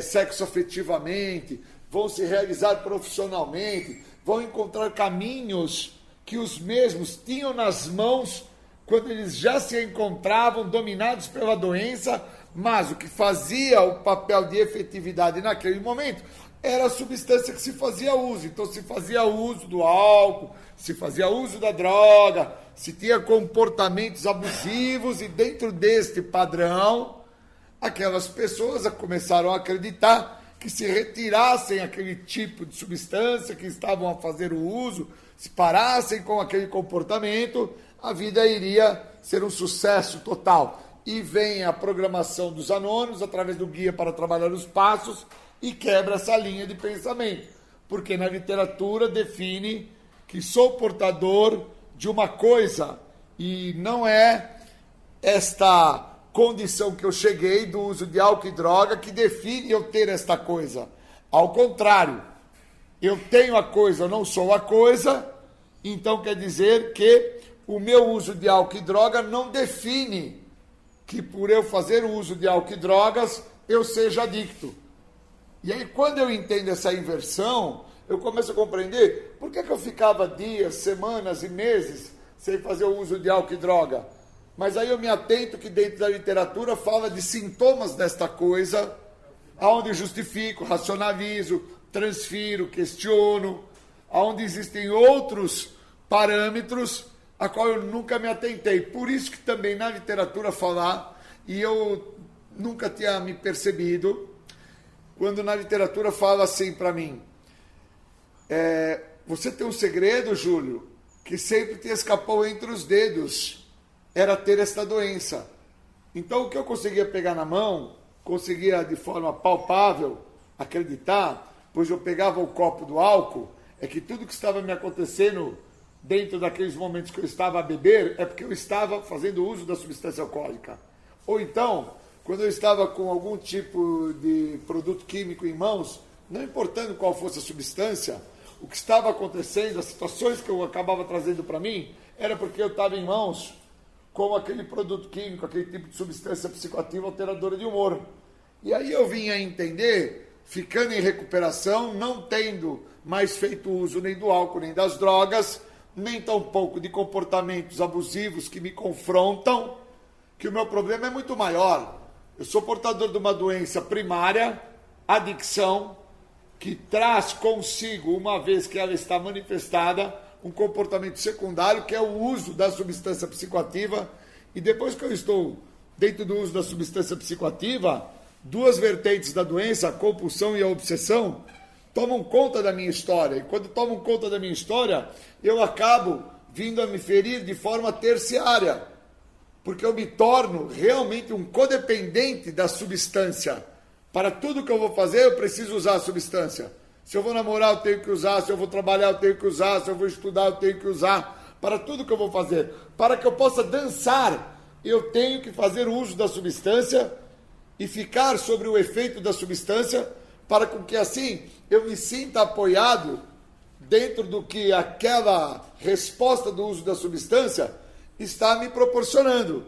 sexoafetivamente, vão se realizar profissionalmente, vão encontrar caminhos que os mesmos tinham nas mãos quando eles já se encontravam dominados pela doença, mas o que fazia o papel de efetividade naquele momento era a substância que se fazia uso. Então se fazia uso do álcool, se fazia uso da droga, se tinha comportamentos abusivos e dentro deste padrão, aquelas pessoas começaram a acreditar que se retirassem aquele tipo de substância que estavam a fazer o uso, se parassem com aquele comportamento, a vida iria ser um sucesso total. E vem a programação dos Anônimos, através do Guia para Trabalhar os Passos, e quebra essa linha de pensamento. Porque na literatura define que sou portador de uma coisa, e não é esta condição que eu cheguei do uso de álcool e droga que define eu ter esta coisa. Ao contrário, eu tenho a coisa, eu não sou a coisa, então quer dizer que o meu uso de álcool e droga não define que por eu fazer o uso de álcool e drogas, eu seja adicto. E aí quando eu entendo essa inversão, eu começo a compreender por que eu ficava dias, semanas e meses sem fazer o uso de álcool e droga. Mas aí eu me atento que dentro da literatura fala de sintomas desta coisa, aonde eu justifico, racionalizo, transfiro, questiono, aonde existem outros parâmetros a qual eu nunca me atentei. Por isso que também na literatura falar, e eu nunca tinha me percebido, quando na literatura fala assim para mim, você tem um segredo, Júlio, que sempre te escapou entre os dedos, era ter esta doença. Então o que eu conseguia pegar na mão, conseguia de forma palpável acreditar, pois eu pegava o copo do álcool, é que tudo que estava me acontecendo dentro daqueles momentos que eu estava a beber, é porque eu estava fazendo uso da substância alcoólica. Ou então, quando eu estava com algum tipo de produto químico em mãos, não importando qual fosse a substância, o que estava acontecendo, as situações que eu acabava trazendo para mim, era porque eu estava em mãos com aquele produto químico, aquele tipo de substância psicoativa alteradora de humor. E aí eu vim a entender, ficando em recuperação, não tendo mais feito uso nem do álcool, nem das drogas, nem tampouco de comportamentos abusivos que me confrontam, que o meu problema é muito maior. Eu sou portador de uma doença primária, adicção, que traz consigo, uma vez que ela está manifestada, um comportamento secundário, que é o uso da substância psicoativa. E depois que eu estou dentro do uso da substância psicoativa, duas vertentes da doença, a compulsão e a obsessão, tomam conta da minha história. E quando tomam conta da minha história, eu acabo vindo a me ferir de forma terciária, porque eu me torno realmente um codependente da substância. Para tudo que eu vou fazer, eu preciso usar a substância. Se eu vou namorar, eu tenho que usar. Se eu vou trabalhar, eu tenho que usar. Se eu vou estudar, eu tenho que usar. Para tudo que eu vou fazer. Para que eu possa dançar, eu tenho que fazer uso da substância e ficar sobre o efeito da substância, para que assim eu me sinta apoiado dentro do que aquela resposta do uso da substância está me proporcionando.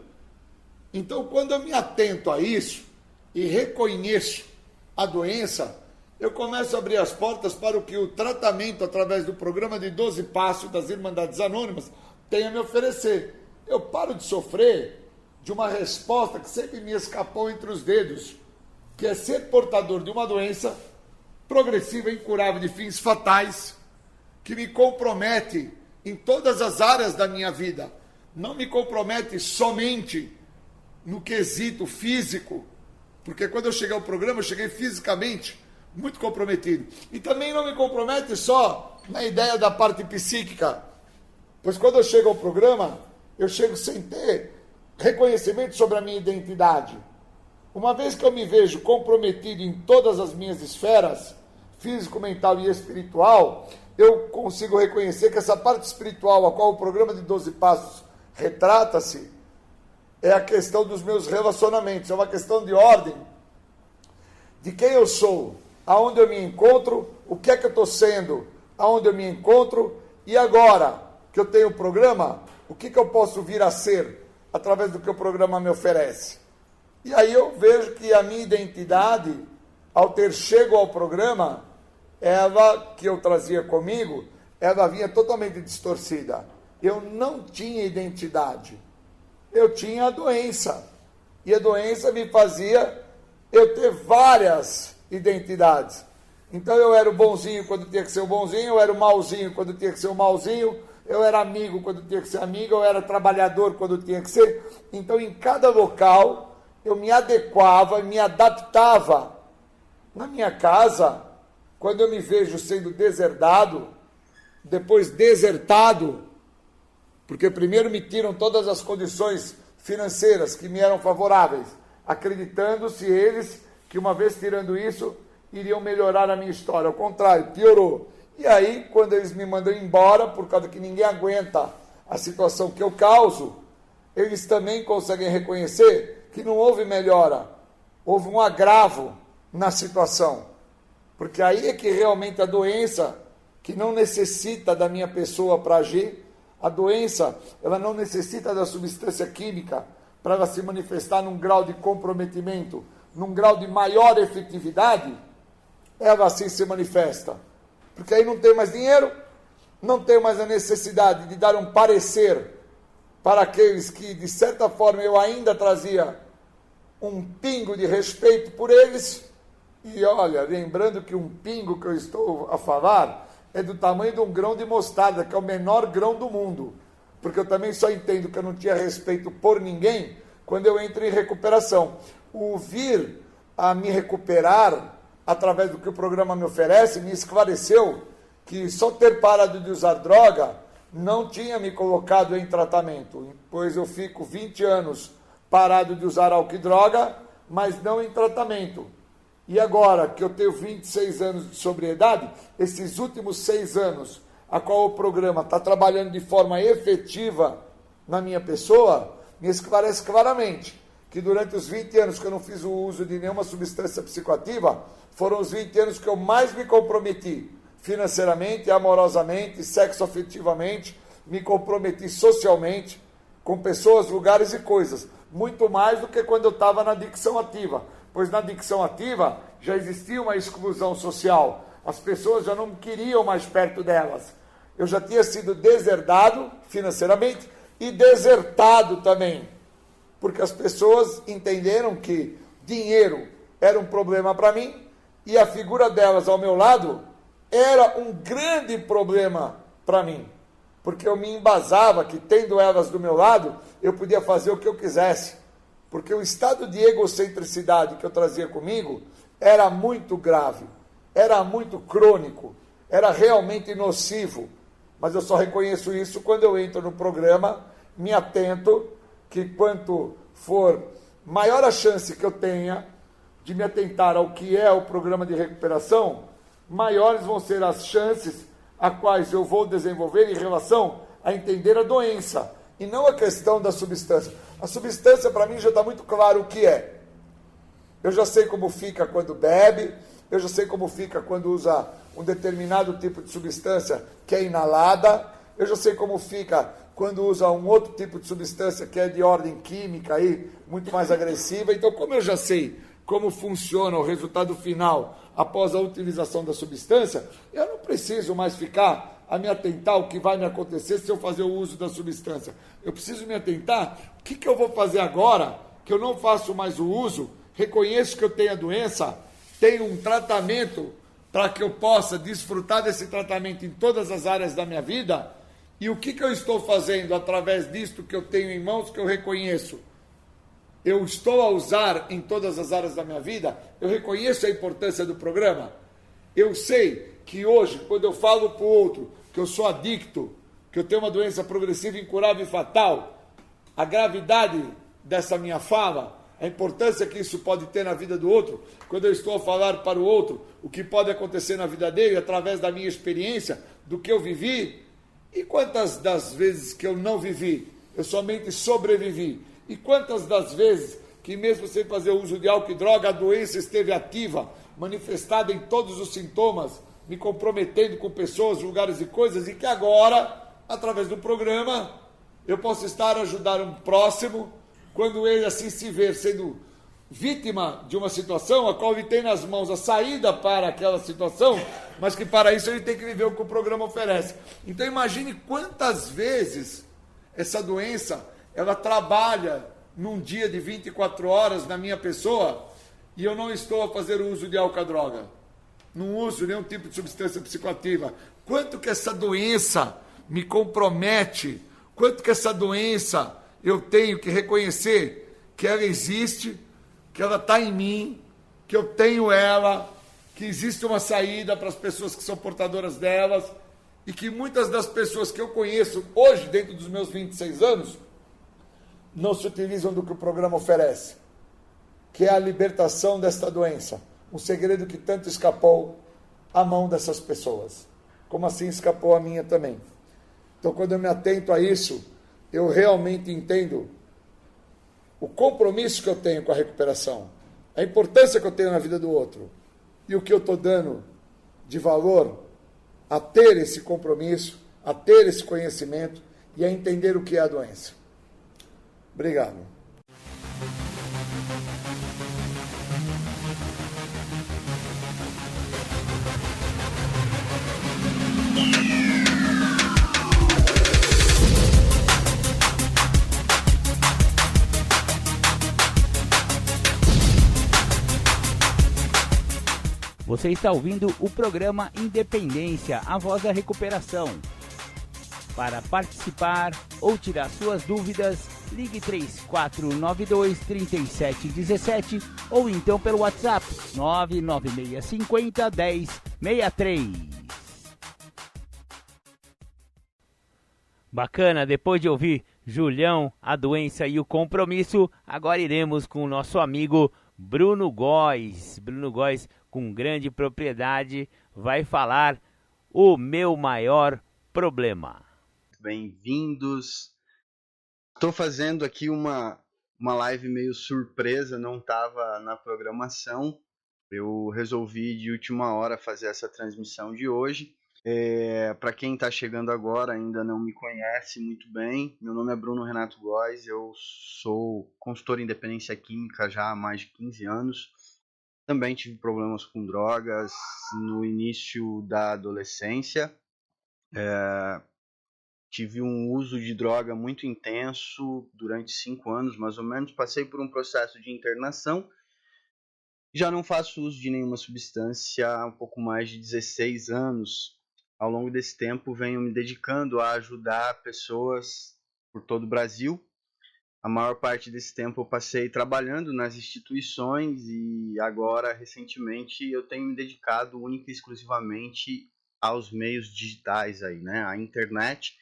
Então, quando eu me atento a isso e reconheço a doença, eu começo a abrir as portas para o que o tratamento, através do programa de 12 Passos das Irmandades Anônimas, tem a me oferecer. Eu paro de sofrer de uma resposta que sempre me escapou entre os dedos, que é ser portador de uma doença progressiva, incurável, de fins fatais, que me compromete em todas as áreas da minha vida. Não me compromete somente no quesito físico, porque quando eu cheguei ao programa, eu cheguei fisicamente muito comprometido. E também não me compromete só na ideia da parte psíquica, pois quando eu chego ao programa, eu chego sem ter reconhecimento sobre a minha identidade. Uma vez que eu me vejo comprometido em todas as minhas esferas, físico, mental e espiritual, eu consigo reconhecer que essa parte espiritual, a qual o programa de 12 Passos retrata-se, é a questão dos meus relacionamentos, é uma questão de ordem, de quem eu sou, aonde eu me encontro, o que é que eu estou sendo, aonde eu me encontro, e agora que eu tenho o programa, o que eu posso vir a ser através do que o programa me oferece. E aí eu vejo que a minha identidade, ao ter chego ao programa, ela que eu trazia comigo, ela vinha totalmente distorcida. Eu não tinha identidade. Eu tinha a doença. E a doença me fazia eu ter várias identidades. Então eu era o bonzinho quando tinha que ser o bonzinho, eu era o malzinho quando tinha que ser o malzinho, eu era amigo quando tinha que ser amigo, eu era trabalhador quando tinha que ser. Então em cada local eu me adequava, me adaptava. Na minha casa, quando eu me vejo sendo deserdado, depois desertado, porque primeiro me tiram todas as condições financeiras que me eram favoráveis, acreditando-se eles que uma vez tirando isso, iriam melhorar a minha história. Ao contrário, piorou. E aí, quando eles me mandam embora, por causa que ninguém aguenta a situação que eu causo, eles também conseguem reconhecer que não houve melhora, houve um agravo na situação. Porque aí é que realmente a doença, que não necessita da minha pessoa para agir, a doença, ela não necessita da substância química para ela se manifestar num grau de comprometimento, num grau de maior efetividade, ela assim se manifesta. Porque aí não tem mais dinheiro, não tem mais a necessidade de dar um parecer para aqueles que, de certa forma, eu ainda trazia um pingo de respeito por eles. E olha, lembrando que um pingo que eu estou a falar é do tamanho de um grão de mostarda, que é o menor grão do mundo. Porque eu também só entendo que eu não tinha respeito por ninguém quando eu entro em recuperação. O vir a me recuperar através do que o programa me oferece, me esclareceu que só ter parado de usar droga não tinha me colocado em tratamento, pois eu fico 20 anos parado de usar álcool e droga, mas não em tratamento. E agora que eu tenho 26 anos de sobriedade, esses últimos 6 anos, a qual o programa está trabalhando de forma efetiva na minha pessoa, me esclarece claramente que durante os 20 anos que eu não fiz o uso de nenhuma substância psicoativa, foram os 20 anos que eu mais me comprometi financeiramente, amorosamente, sexoafetivamente, me comprometi socialmente, com pessoas, lugares e coisas, muito mais do que quando eu estava na adicção ativa, pois na adicção ativa já existia uma exclusão social, as pessoas já não me queriam mais perto delas, Eu já tinha sido deserdado financeiramente e desertado também, porque as pessoas entenderam que dinheiro era um problema para mim e a figura delas ao meu lado era um grande problema para mim, porque eu me embasava que, tendo elas do meu lado, eu podia fazer o que eu quisesse, porque o estado de egocentricidade que eu trazia comigo era muito grave, era muito crônico, era realmente nocivo. Mas eu só reconheço isso quando eu entro no programa, me atento que quanto for maior a chance que eu tenha de me atentar ao que é o programa de recuperação, maiores vão ser as chances a quais eu vou desenvolver em relação a entender a doença, e não a questão da substância. A substância, para mim, já está muito claro o que é. Eu já sei como fica quando bebe, eu já sei como fica quando usa um determinado tipo de substância que é inalada, eu já sei como fica quando usa um outro tipo de substância que é de ordem química, aí, muito mais agressiva. Então, como eu já sei como funciona o resultado final após a utilização da substância, eu não preciso mais ficar a me atentar ao que vai me acontecer se eu fazer o uso da substância. Eu preciso me atentar o que eu vou fazer agora que eu não faço mais o uso, reconheço que eu tenho a doença, tenho um tratamento para que eu possa desfrutar desse tratamento em todas as áreas da minha vida, e o que eu estou fazendo através disto que eu tenho em mãos, que eu reconheço. Eu estou a usar em todas as áreas da minha vida, eu reconheço a importância do programa. Eu sei que hoje, quando eu falo para o outro que eu sou adicto, que eu tenho uma doença progressiva, incurável e fatal, a gravidade dessa minha fala, a importância que isso pode ter na vida do outro, quando eu estou a falar para o outro o que pode acontecer na vida dele, através da minha experiência, do que eu vivi, e quantas das vezes que eu não vivi, eu somente sobrevivi, e quantas das vezes que mesmo sem fazer uso de álcool e droga, a doença esteve ativa, manifestada em todos os sintomas, me comprometendo com pessoas, lugares e coisas, e que agora, através do programa, eu posso estar a ajudar um próximo, quando ele assim se ver sendo vítima de uma situação, a qual ele tem nas mãos a saída para aquela situação, mas que para isso ele tem que viver o que o programa oferece. Então imagine quantas vezes essa doença, ela trabalha num dia de 24 horas na minha pessoa, e eu não estou a fazer o uso de álcool e droga, não uso nenhum tipo de substância psicoativa. Quanto que essa doença me compromete, quanto que essa doença eu tenho que reconhecer que ela existe, que ela está em mim, que eu tenho ela, que existe uma saída para as pessoas que são portadoras delas, e que muitas das pessoas que eu conheço hoje, dentro dos meus 26 anos, não se utilizam do que o programa oferece, que é a libertação desta doença, um segredo que tanto escapou à mão dessas pessoas, como assim escapou a minha também. Então, quando eu me atento a isso, eu realmente entendo o compromisso que eu tenho com a recuperação, a importância que eu tenho na vida do outro, e o que eu estou dando de valor a ter esse compromisso, a ter esse conhecimento e a entender o que é a doença. Obrigado. Você está ouvindo o programa Independência, a voz da recuperação. Para participar ou tirar suas dúvidas, ligue 3492-3717 ou então pelo WhatsApp 99650-1063. Bacana, depois de ouvir Julião, a doença e o compromisso, agora iremos com o nosso amigo Bruno Góes. Bruno Góes, com grande propriedade, vai falar o meu maior problema. Bem-vindos. Estou fazendo aqui uma live meio surpresa, não estava na programação. Eu resolvi de última hora fazer essa transmissão de hoje. Para quem está chegando agora, ainda não me conhece muito bem, meu nome é Bruno Renato Góes, eu sou consultor em dependência química já há mais de 15 anos. Também tive problemas com drogas no início da adolescência. Tive um uso de droga muito intenso durante 5 anos, mais ou menos. Passei por um processo de internação. Já não faço uso de nenhuma substância há um pouco mais de 16 anos. Ao longo desse tempo, venho me dedicando a ajudar pessoas por todo o Brasil. A maior parte desse tempo eu passei trabalhando nas instituições e agora, recentemente, eu tenho me dedicado única e exclusivamente aos meios digitais aí, né? À internet,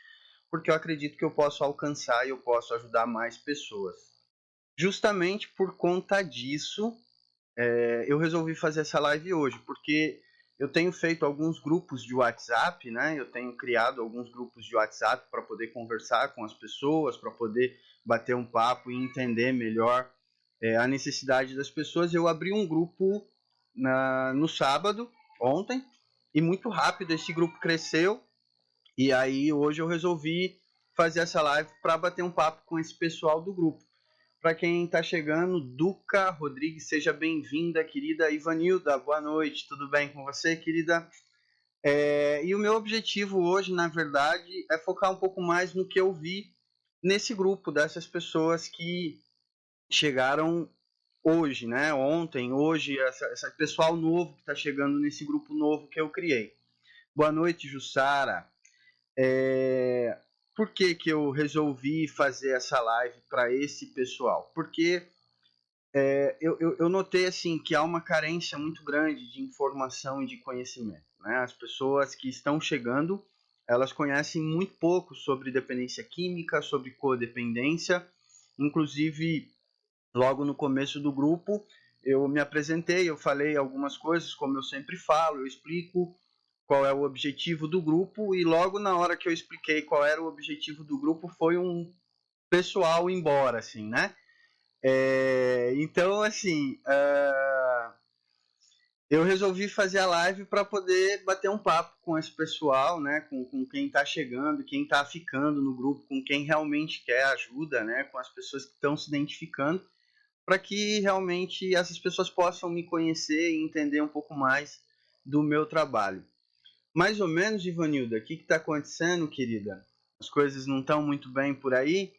porque eu acredito que eu posso alcançar e eu posso ajudar mais pessoas. Justamente por conta disso, eu resolvi fazer essa live hoje, porque eu tenho feito alguns grupos de WhatsApp, né? Eu tenho criado alguns grupos de WhatsApp para poder conversar com as pessoas, para poder bater um papo e entender melhor a necessidade das pessoas. Eu abri um grupo no sábado, ontem, e muito rápido esse grupo cresceu. E aí hoje eu resolvi fazer essa live para bater um papo com esse pessoal do grupo. Para quem está chegando, Duca Rodrigues, seja bem-vinda, querida Ivanilda, boa noite, tudo bem com você, querida? E o meu objetivo hoje, na verdade, é focar um pouco mais no que eu vi nesse grupo dessas pessoas que chegaram hoje, né? Ontem, hoje, esse pessoal novo que está chegando nesse grupo novo que eu criei. Boa noite, Jussara. Por que eu resolvi fazer essa live para esse pessoal? Porque eu notei assim que há uma carência muito grande de informação e de conhecimento, né? As pessoas que estão chegando, elas conhecem muito pouco sobre dependência química, sobre codependência. Inclusive, logo no começo do grupo, eu me apresentei, eu falei algumas coisas, como eu sempre falo, eu explico qual é o objetivo do grupo, e logo na hora que eu expliquei qual era o objetivo do grupo, foi um pessoal embora, assim, né? Então, assim, eu resolvi fazer a live para poder bater um papo com esse pessoal, né? Com quem está chegando, quem está ficando no grupo, com quem realmente quer ajuda, né? Com as pessoas que estão se identificando, para que realmente essas pessoas possam me conhecer e entender um pouco mais do meu trabalho. Mais ou menos, Ivanilda, o que está acontecendo, querida? As coisas não estão muito bem por aí?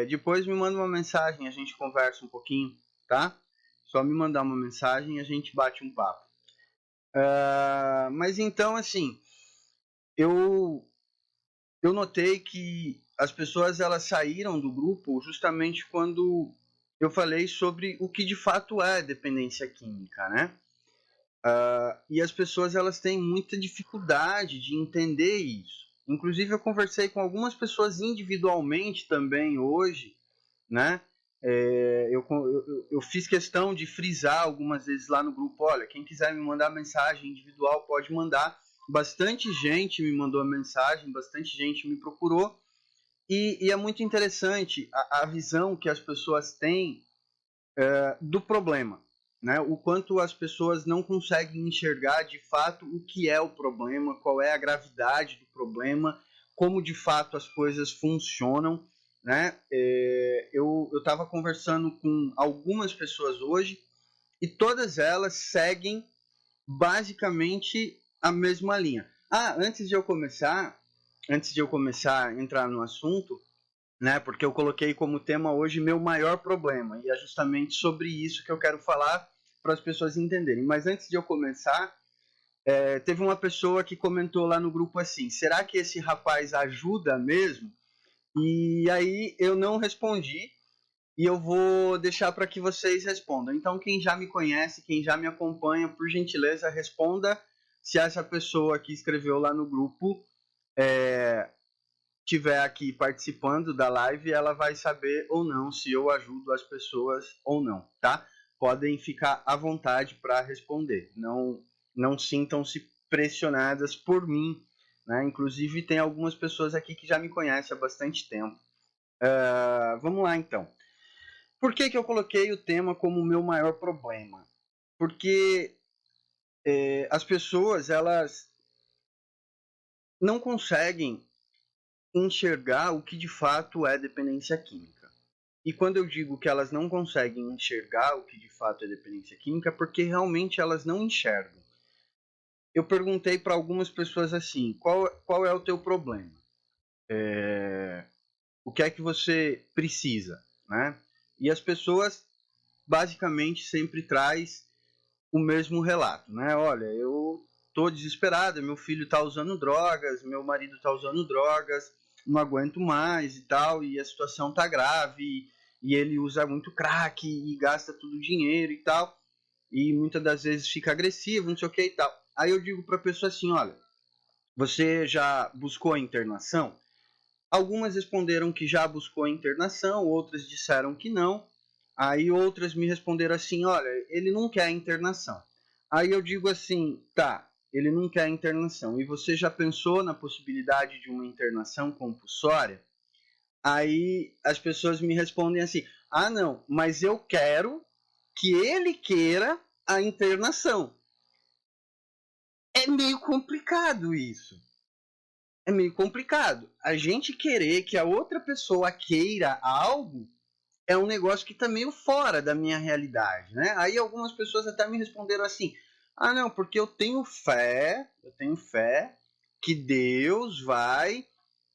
Depois me manda uma mensagem, a gente conversa um pouquinho, tá? Só me mandar uma mensagem e a gente bate um papo. Mas então, assim, eu notei que as pessoas elas saíram do grupo justamente quando eu falei sobre o que de fato é dependência química, né? E as pessoas elas têm muita dificuldade de entender isso. Inclusive eu conversei com algumas pessoas individualmente também hoje, né? Eu fiz questão de frisar algumas vezes lá no grupo, olha, quem quiser me mandar mensagem individual pode mandar. Bastante gente me mandou mensagem, bastante gente me procurou, e é muito interessante a visão que as pessoas têm do problema, né? O quanto as pessoas não conseguem enxergar de fato o que é o problema, qual é a gravidade do problema, como de fato as coisas funcionam, né? Eu estava conversando com algumas pessoas hoje e todas elas seguem basicamente a mesma linha. Antes de eu começar a entrar no assunto, né? Porque eu coloquei como tema hoje meu maior problema, e é justamente sobre isso que eu quero falar para as pessoas entenderem. Mas antes de eu começar, teve uma pessoa que comentou lá no grupo assim: será que esse rapaz ajuda mesmo? E aí eu não respondi, e eu vou deixar para que vocês respondam. Então, quem já me conhece, quem já me acompanha, por gentileza, responda se essa pessoa que escreveu lá no grupo estiver aqui participando da live, ela vai saber ou não se eu ajudo as pessoas ou não, tá? Podem ficar à vontade para responder. Não sintam-se pressionadas por mim, né? Inclusive, tem algumas pessoas aqui que já me conhecem há bastante tempo. Vamos lá, então. Por que eu coloquei o tema como o meu maior problema? Porque as pessoas, elas não conseguem enxergar o que de fato é dependência química. E quando eu digo que elas não conseguem enxergar o que de fato é dependência química, é porque realmente elas não enxergam. eu perguntei para algumas pessoas assim, qual é o teu problema? O que é que você precisa, né? E as pessoas basicamente sempre traz o mesmo relato, né? Olha, eu tô desesperada, meu filho tá usando drogas, meu marido tá usando drogas, não aguento mais e tal, e a situação tá grave, e ele usa muito crack e gasta todo o dinheiro e tal, e muitas das vezes fica agressivo, não sei o que e tal. Aí eu digo pra pessoa assim, olha, você já buscou a internação? Algumas responderam que já buscou a internação, outras disseram que não. Aí outras me responderam assim, olha, ele não quer a internação. Aí eu digo assim, tá, ele não quer a internação. E você já pensou na possibilidade de uma internação compulsória? Aí as pessoas me respondem assim, ah não, mas eu quero que ele queira a internação. É meio complicado isso. É meio complicado. A gente querer que a outra pessoa queira algo é um negócio que está meio fora da minha realidade, né? Aí algumas pessoas até me responderam assim: ah, não, porque eu tenho fé que Deus vai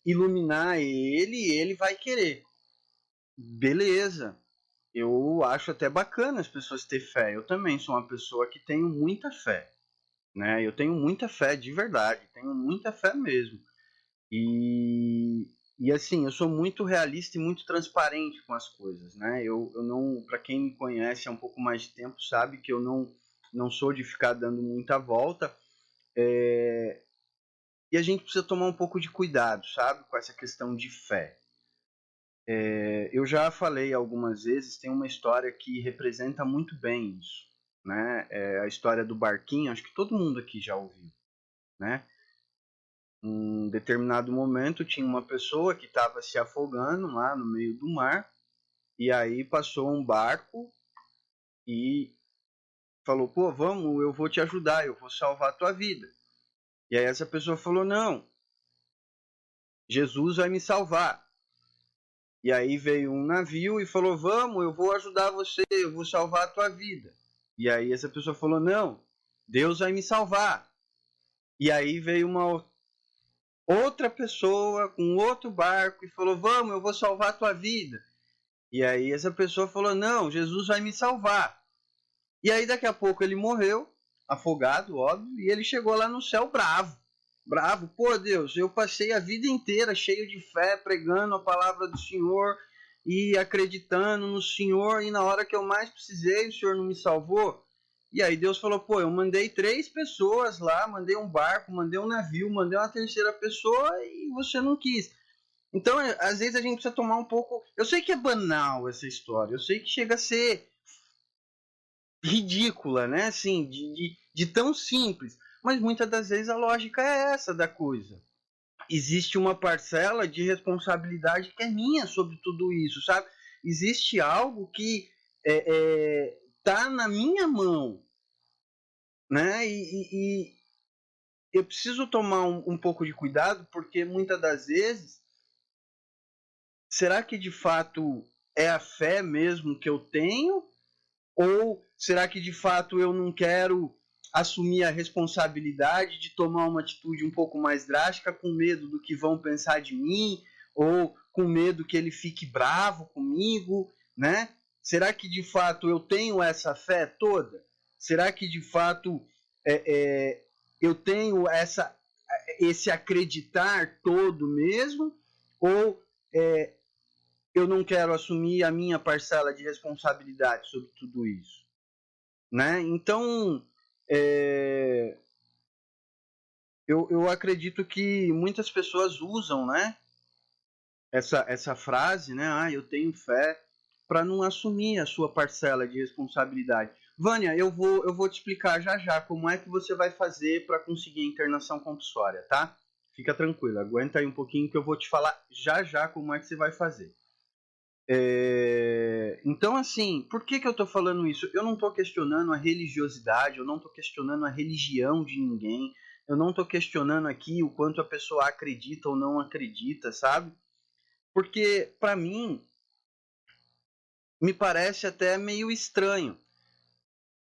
iluminar ele e ele vai querer. Beleza. Eu acho até bacana as pessoas ter fé. Eu também sou uma pessoa que tenho muita fé, né? Eu tenho muita fé de verdade, tenho muita fé mesmo. E assim, eu sou muito realista e muito transparente com as coisas, né? Eu não, para quem me conhece há um pouco mais de tempo, sabe que eu não sou de ficar dando muita volta. E a gente precisa tomar um pouco de cuidado, sabe? Com essa questão de fé. Eu já falei algumas vezes, tem uma história que representa muito bem isso, né? É a história do barquinho, acho que todo mundo aqui já ouviu, né? Em determinado momento tinha uma pessoa que estava se afogando lá no meio do mar, e aí passou um barco e falou, pô, vamos, eu vou te ajudar, eu vou salvar a tua vida. E aí essa pessoa falou, não, Jesus vai me salvar. E aí veio um navio e falou, vamos, eu vou ajudar você, eu vou salvar a tua vida. E aí essa pessoa falou, não, Deus vai me salvar. E aí veio uma outra pessoa com outro barco e falou, vamos, eu vou salvar a tua vida. E aí essa pessoa falou, não, Jesus vai me salvar. E aí daqui a pouco ele morreu, afogado, óbvio, e ele chegou lá no céu bravo. Bravo, pô Deus, eu passei a vida inteira cheio de fé, pregando a palavra do Senhor e acreditando no Senhor, e na hora que eu mais precisei, o Senhor não me salvou. E aí Deus falou, pô, eu mandei 3 pessoas lá, mandei um barco, mandei um navio, mandei uma terceira pessoa e você não quis. Então, às vezes a gente precisa tomar um pouco... Eu sei que é banal essa história, eu sei que chega a ser ridícula, né? Assim, de tão simples. Mas muitas das vezes a lógica é essa da coisa. Existe uma parcela de responsabilidade que é minha sobre tudo isso, sabe? Existe algo que tá na minha mão, né? E eu preciso tomar um pouco de cuidado, porque muitas das vezes, será que de fato é a fé mesmo que eu tenho? Ou será que de fato eu não quero assumir a responsabilidade de tomar uma atitude um pouco mais drástica, com medo do que vão pensar de mim, ou com medo que ele fique bravo comigo, né? Será que de fato eu tenho essa fé toda? Será que de fato eu tenho esse acreditar todo mesmo? Ou eu não quero assumir a minha parcela de responsabilidade sobre tudo isso, né? Então, eu acredito que muitas pessoas usam, né, essa frase, né, eu tenho fé, para não assumir a sua parcela de responsabilidade. Vânia, eu vou te explicar já já como é que você vai fazer para conseguir a internação compulsória, tá? Fica tranquilo, aguenta aí um pouquinho que eu vou te falar já já como é que você vai fazer. Então, assim, por que eu estou falando isso? Eu não estou questionando a religiosidade, eu não estou questionando a religião de ninguém, eu não estou questionando aqui o quanto a pessoa acredita ou não acredita, sabe? Porque, para mim, me parece até meio estranho.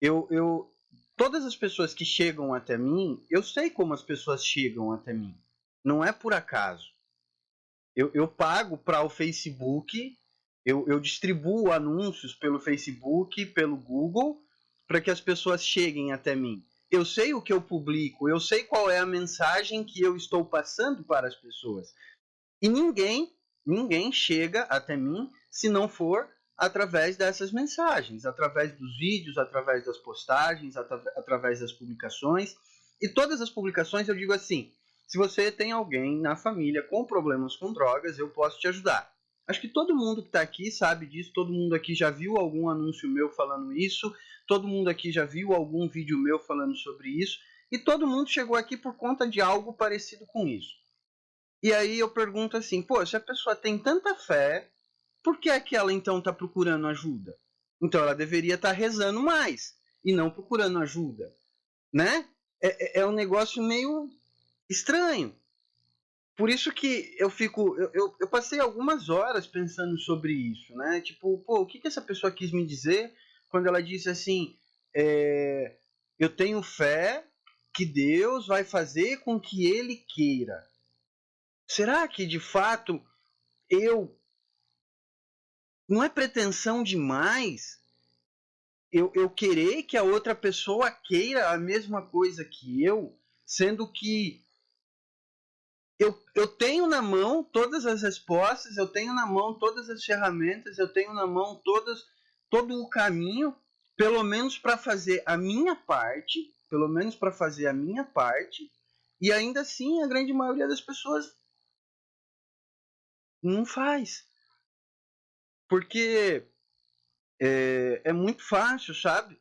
Eu todas as pessoas que chegam até mim, eu sei como as pessoas chegam até mim. Não é por acaso. Eu pago para o Facebook, eu distribuo anúncios pelo Facebook, pelo Google, para que as pessoas cheguem até mim. Eu sei o que eu publico, eu sei qual é a mensagem que eu estou passando para as pessoas. E ninguém chega até mim se não for através dessas mensagens, através dos vídeos, através das postagens, através das publicações. E todas as publicações eu digo assim: se você tem alguém na família com problemas com drogas, eu posso te ajudar. Acho que todo mundo que está aqui sabe disso, todo mundo aqui já viu algum anúncio meu falando isso, todo mundo aqui já viu algum vídeo meu falando sobre isso, e todo mundo chegou aqui por conta de algo parecido com isso. E aí eu pergunto assim, pô, se a pessoa tem tanta fé, por que é que ela então está procurando ajuda? Então ela deveria estar rezando mais e não procurando ajuda, né? É um negócio meio estranho. Por isso que eu passei algumas horas pensando sobre isso, né? Tipo, pô, o que essa pessoa quis me dizer quando ela disse assim, eu tenho fé que Deus vai fazer com que Ele queira. Será que de fato não é pretensão demais eu querer que a outra pessoa queira a mesma coisa que eu, sendo que eu tenho na mão todas as respostas, eu tenho na mão todas as ferramentas, eu tenho na mão todo o caminho, pelo menos para fazer a minha parte, e ainda assim a grande maioria das pessoas não faz. Porque é muito fácil, sabe?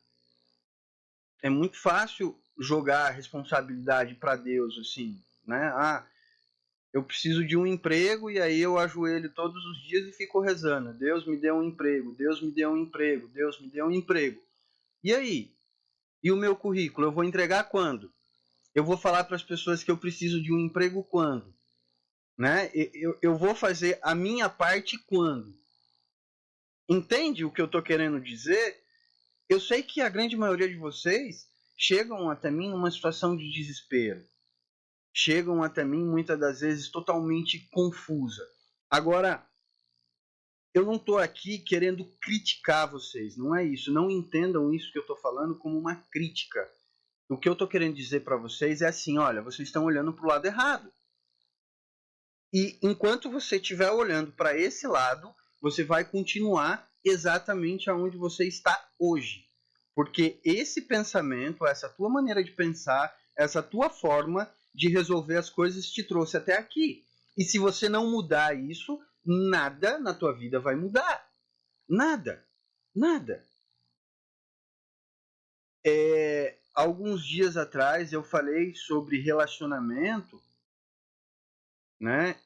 É muito fácil jogar a responsabilidade para Deus, assim, né? Eu preciso de um emprego e aí eu ajoelho todos os dias e fico rezando. Deus me deu um emprego, Deus me deu um emprego, Deus me deu um emprego. E aí? E o meu currículo? Eu vou entregar quando? Eu vou falar para as pessoas que eu preciso de um emprego quando? Né? Eu vou fazer a minha parte quando? Entende o que eu estou querendo dizer? Eu sei que a grande maioria de vocês chegam até mim numa situação de desespero. Chegam até mim, muitas das vezes, totalmente confusa. Agora, eu não estou aqui querendo criticar vocês, não é isso. Não entendam isso que eu estou falando como uma crítica. O que eu estou querendo dizer para vocês é assim, olha, vocês estão olhando para o lado errado. E enquanto você estiver olhando para esse lado, você vai continuar exatamente aonde você está hoje. Porque esse pensamento, essa tua maneira de pensar, essa tua forma de resolver as coisas te trouxe até aqui. E se você não mudar isso, nada na tua vida vai mudar. Nada. Nada. Alguns dias atrás eu falei sobre relacionamento, né?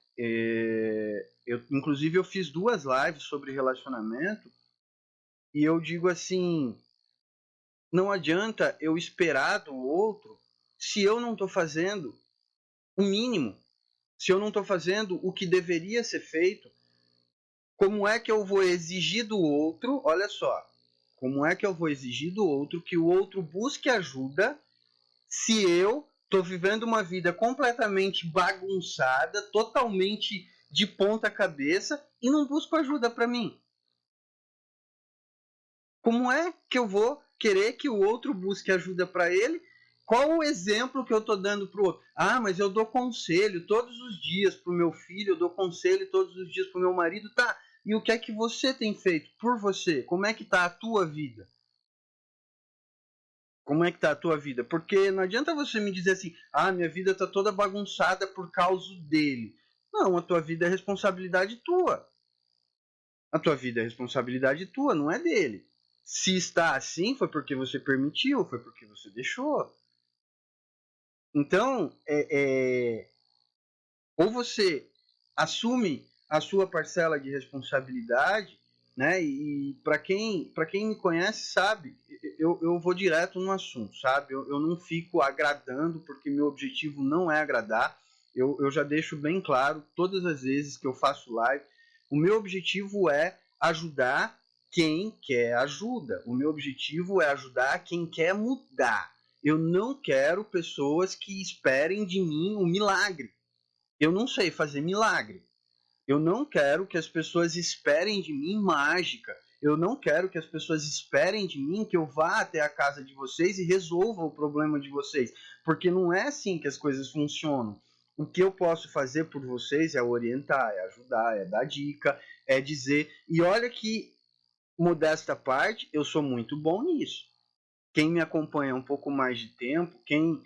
Inclusive eu fiz 2 lives sobre relacionamento e eu digo assim, não adianta eu esperar do outro se eu não estou fazendo o mínimo, se eu não estou fazendo o que deveria ser feito. Como é que eu vou exigir do outro, olha só, como é que eu vou exigir do outro que o outro busque ajuda se eu estou vivendo uma vida completamente bagunçada, totalmente de ponta cabeça e não busco ajuda para mim? Como é que eu vou querer que o outro busque ajuda para ele? Qual o exemplo que eu estou dando para o outro? Mas eu dou conselho todos os dias para o meu filho, eu dou conselho todos os dias para o meu marido. Tá, e o que é que você tem feito por você? Como é que está a tua vida? Como é que está a tua vida? Porque não adianta você me dizer assim, minha vida está toda bagunçada por causa dele. Não, a tua vida é responsabilidade tua. A tua vida é responsabilidade tua, não é dele. Se está assim, foi porque você permitiu, foi porque você deixou. Então, ou você assume a sua parcela de responsabilidade, né? E para quem me conhece sabe, eu vou direto no assunto, sabe? Eu não fico agradando, porque meu objetivo não é agradar. Eu já deixo bem claro todas as vezes que eu faço live, o meu objetivo é ajudar quem quer ajuda. O meu objetivo é ajudar quem quer mudar. Eu não quero pessoas que esperem de mim um milagre. Eu não sei fazer milagre. Eu não quero que as pessoas esperem de mim mágica. Eu não quero que as pessoas esperem de mim que eu vá até a casa de vocês e resolva o problema de vocês. Porque não é assim que as coisas funcionam. O que eu posso fazer por vocês é orientar, é ajudar, é dar dica, é dizer. E olha que, modesta parte, eu sou muito bom nisso. Quem me acompanha há um pouco mais de tempo, quem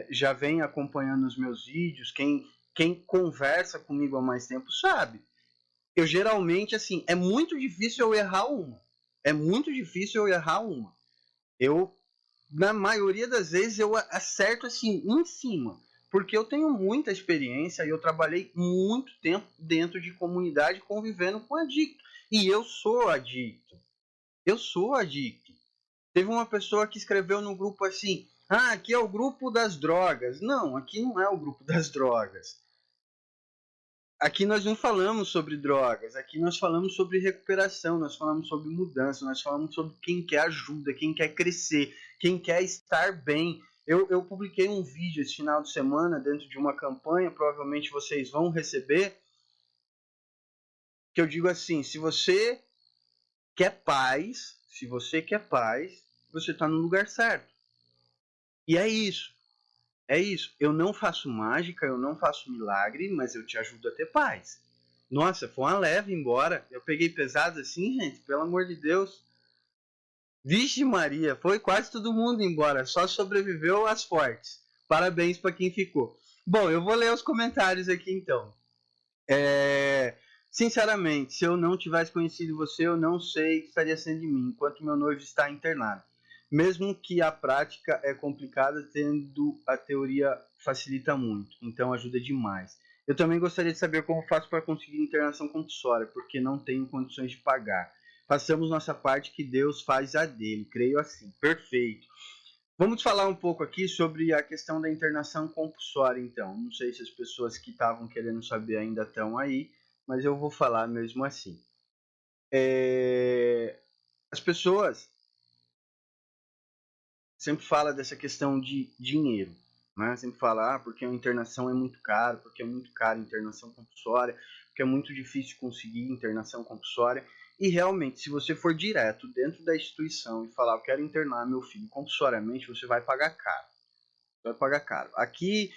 já vem acompanhando os meus vídeos, quem conversa comigo há mais tempo sabe. Eu geralmente, assim, é muito difícil eu errar uma. É muito difícil eu errar uma. Eu, na maioria das vezes, eu acerto, assim, em cima. Porque eu tenho muita experiência e eu trabalhei muito tempo dentro de comunidade convivendo com adicto. E eu sou adicto. Eu sou adicto. Teve uma pessoa que escreveu no grupo assim: ah, aqui é o grupo das drogas. Não, aqui não é o grupo das drogas. Aqui nós não falamos sobre drogas, aqui nós falamos sobre recuperação, nós falamos sobre mudança, nós falamos sobre quem quer ajuda, quem quer crescer, quem quer estar bem. Eu publiquei um vídeo esse final de semana dentro de uma campanha, provavelmente vocês vão receber, que eu digo assim: se você quer paz, você está no lugar certo. E é isso. É isso, eu não faço mágica, eu não faço milagre, mas eu te ajudo a ter paz. Nossa, foi uma leve embora. Eu peguei pesado assim, gente, pelo amor de Deus. Vixe Maria, foi quase todo mundo embora, só sobreviveu as fortes. Parabéns para quem ficou. Bom, eu vou ler os comentários aqui então. Sinceramente, se eu não tivesse conhecido você, eu não sei o que estaria sendo de mim, enquanto meu noivo está internado. Mesmo que a prática é complicada, tendo a teoria facilita muito, então ajuda demais. Eu também gostaria de saber como faço para conseguir internação compulsória, porque não tenho condições de pagar. Façamos nossa parte, que Deus faz a dele, creio assim. Perfeito. Vamos falar um pouco aqui sobre a questão da internação compulsória, então. Não sei se as pessoas que estavam querendo saber ainda estão aí, mas eu vou falar mesmo assim. As pessoas sempre falam dessa questão de dinheiro, né? Sempre fala, porque a internação é muito caro, porque é muito caro a internação compulsória, porque é muito difícil conseguir internação compulsória. E realmente, se você for direto dentro da instituição e falar, eu quero internar meu filho compulsoriamente, você vai pagar caro. Vai pagar caro. Aqui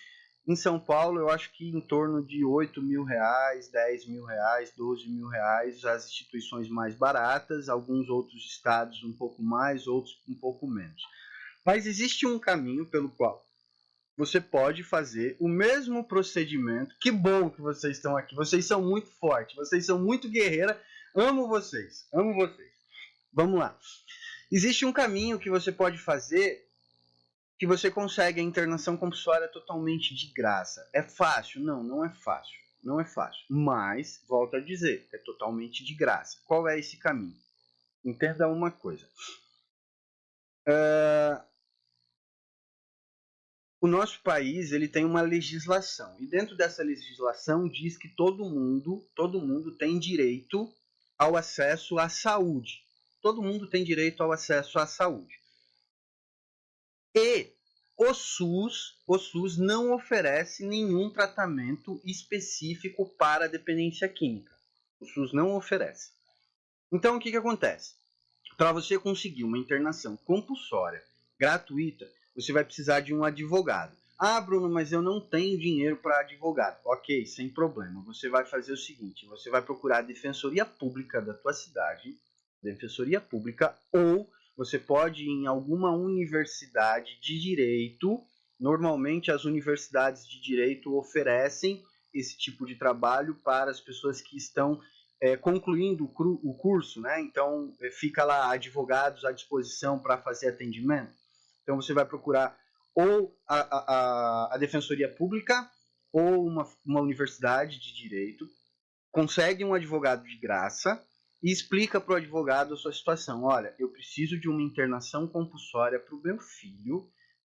em São Paulo, eu acho que em torno de R$8 mil, R$10 mil, R$12 mil, as instituições mais baratas, alguns outros estados um pouco mais, outros um pouco menos. Mas existe um caminho pelo qual você pode fazer o mesmo procedimento. Que bom que vocês estão aqui. Vocês são muito fortes. Vocês são muito guerreira. Amo vocês. Amo vocês. Vamos lá. Existe um caminho que você pode fazer que você consegue a internação compulsória totalmente de graça. É fácil? Não, não é fácil. Não é fácil. Mas, volto a dizer, é totalmente de graça. Qual é esse caminho? Entenda uma coisa. O nosso país ele tem uma legislação. E dentro dessa legislação diz que todo mundo tem direito ao acesso à saúde. Todo mundo tem direito ao acesso à saúde. E o SUS não oferece nenhum tratamento específico para a dependência química. O SUS não oferece. Então, o que acontece? Para você conseguir uma internação compulsória, gratuita, você vai precisar de um advogado. Ah, Bruno, mas eu não tenho dinheiro para advogado. Ok, sem problema. Você vai fazer o seguinte, você vai procurar a Defensoria Pública da tua cidade, Defensoria Pública, ou você pode ir em alguma universidade de direito. Normalmente as universidades de direito oferecem esse tipo de trabalho para as pessoas que estão concluindo o curso, né? Então fica lá advogados à disposição para fazer atendimento. Então você vai procurar ou a Defensoria Pública ou uma universidade de direito, consegue um advogado de graça e explica para o advogado a sua situação. Olha, eu preciso de uma internação compulsória para o meu filho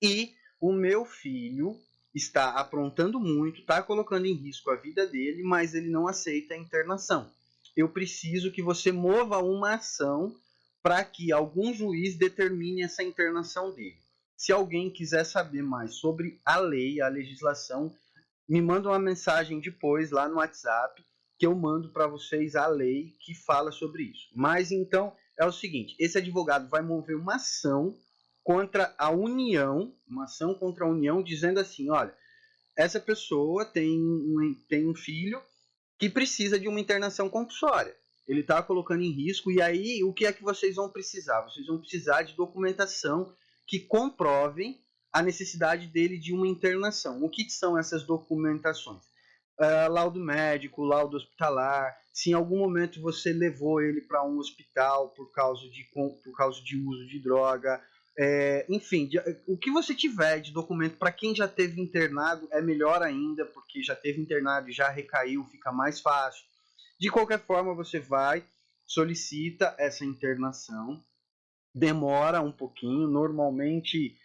e o meu filho está aprontando muito, está colocando em risco a vida dele, mas ele não aceita a internação. Eu preciso que você mova uma ação para que algum juiz determine essa internação dele. Se alguém quiser saber mais sobre a lei, a legislação, me manda uma mensagem depois lá no WhatsApp, que eu mando para vocês a lei que fala sobre isso. Mas então é o seguinte, esse advogado vai mover uma ação contra a União, dizendo assim, olha, essa pessoa tem um filho que precisa de uma internação compulsória. Ele está colocando em risco, e aí o que é que vocês vão precisar? Vocês vão precisar de documentação que comprovem a necessidade dele de uma internação. O que são essas documentações? Laudo médico, laudo hospitalar, se em algum momento você levou ele para um hospital por causa de uso de droga, enfim, o que você tiver de documento para quem já teve internado é melhor ainda, porque já teve internado e já recaiu, fica mais fácil. De qualquer forma, você vai, solicita essa internação, demora um pouquinho, normalmente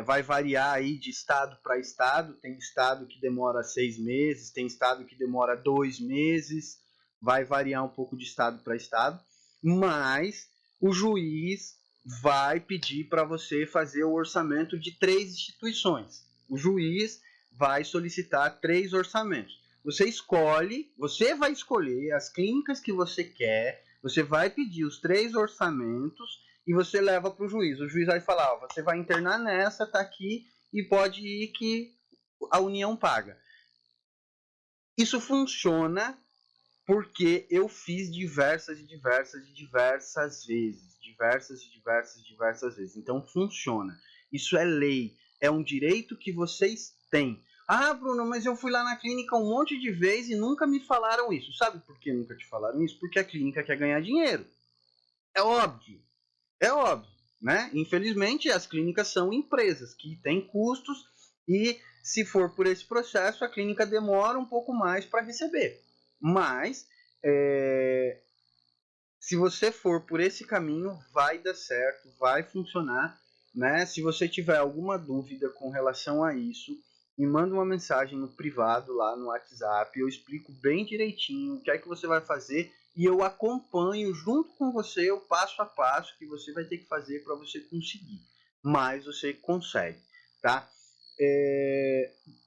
vai variar aí de estado para estado, tem estado que demora 6 meses, tem estado que demora 2 meses, vai variar um pouco de estado para estado, mas o juiz vai pedir para você fazer o orçamento de 3 instituições. O juiz vai solicitar 3 orçamentos. Você vai escolher as clínicas que você quer, você vai pedir os 3 orçamentos e você leva para o juiz. O juiz vai falar, ó, você vai internar nessa, tá aqui, e pode ir que a União paga. Isso funciona porque eu fiz diversas vezes. Então funciona. Isso é lei, é um direito que vocês têm. Ah, Bruno, mas eu fui lá na clínica um monte de vezes e nunca me falaram isso. Sabe por que nunca te falaram isso? Porque a clínica quer ganhar dinheiro. É óbvio, né? Infelizmente, as clínicas são empresas que têm custos e, se for por esse processo, a clínica demora um pouco mais para receber. Mas, se você for por esse caminho, vai dar certo, vai funcionar, né? Se você tiver alguma dúvida com relação a isso, me manda uma mensagem no privado lá no WhatsApp, eu explico bem direitinho o que é que você vai fazer e eu acompanho junto com você o passo a passo que você vai ter que fazer para você conseguir. Mas você consegue, tá?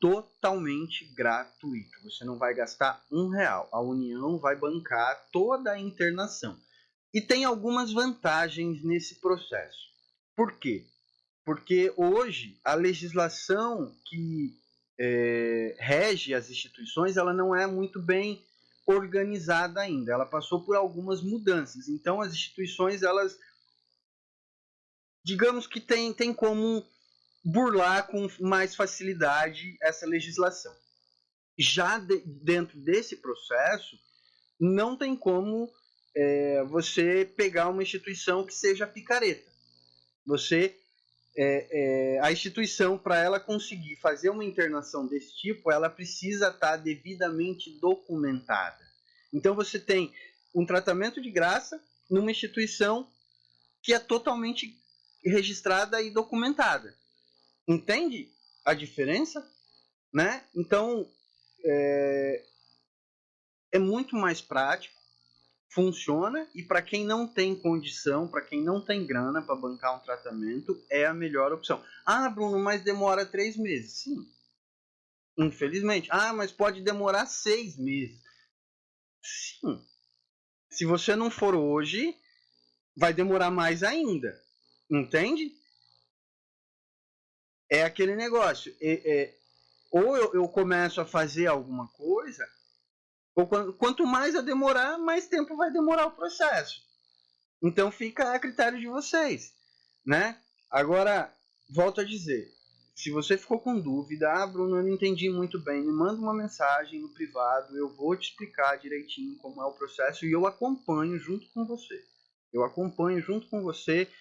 Totalmente gratuito. Você não vai gastar R$1. A União vai bancar toda a internação. E tem algumas vantagens nesse processo. Por quê? Porque hoje a legislação que rege as instituições, ela não é muito bem organizada ainda. Ela passou por algumas mudanças. Então as instituições, elas, digamos que tem como burlar com mais facilidade essa legislação. Já dentro desse processo, não tem como você pegar uma instituição que seja picareta. A instituição, para ela conseguir fazer uma internação desse tipo, ela precisa estar devidamente documentada. Então você tem um tratamento de graça numa instituição que é totalmente registrada e documentada. Entende a diferença? Né? Então, é muito mais prático, funciona, e para quem não tem condição, para quem não tem grana para bancar um tratamento, é a melhor opção. Ah, Bruno, mas demora 3 meses. Sim, infelizmente. Ah, mas pode demorar 6 meses. Sim. Se você não for hoje, vai demorar mais ainda. Entende? É aquele negócio. Ou eu começo a fazer alguma coisa, ou quanto mais eu demorar, mais tempo vai demorar o processo. Então fica a critério de vocês, né? Agora, volto a dizer, se você ficou com dúvida, Bruno, eu não entendi muito bem, me manda uma mensagem no privado, eu vou te explicar direitinho como é o processo e eu acompanho junto com você.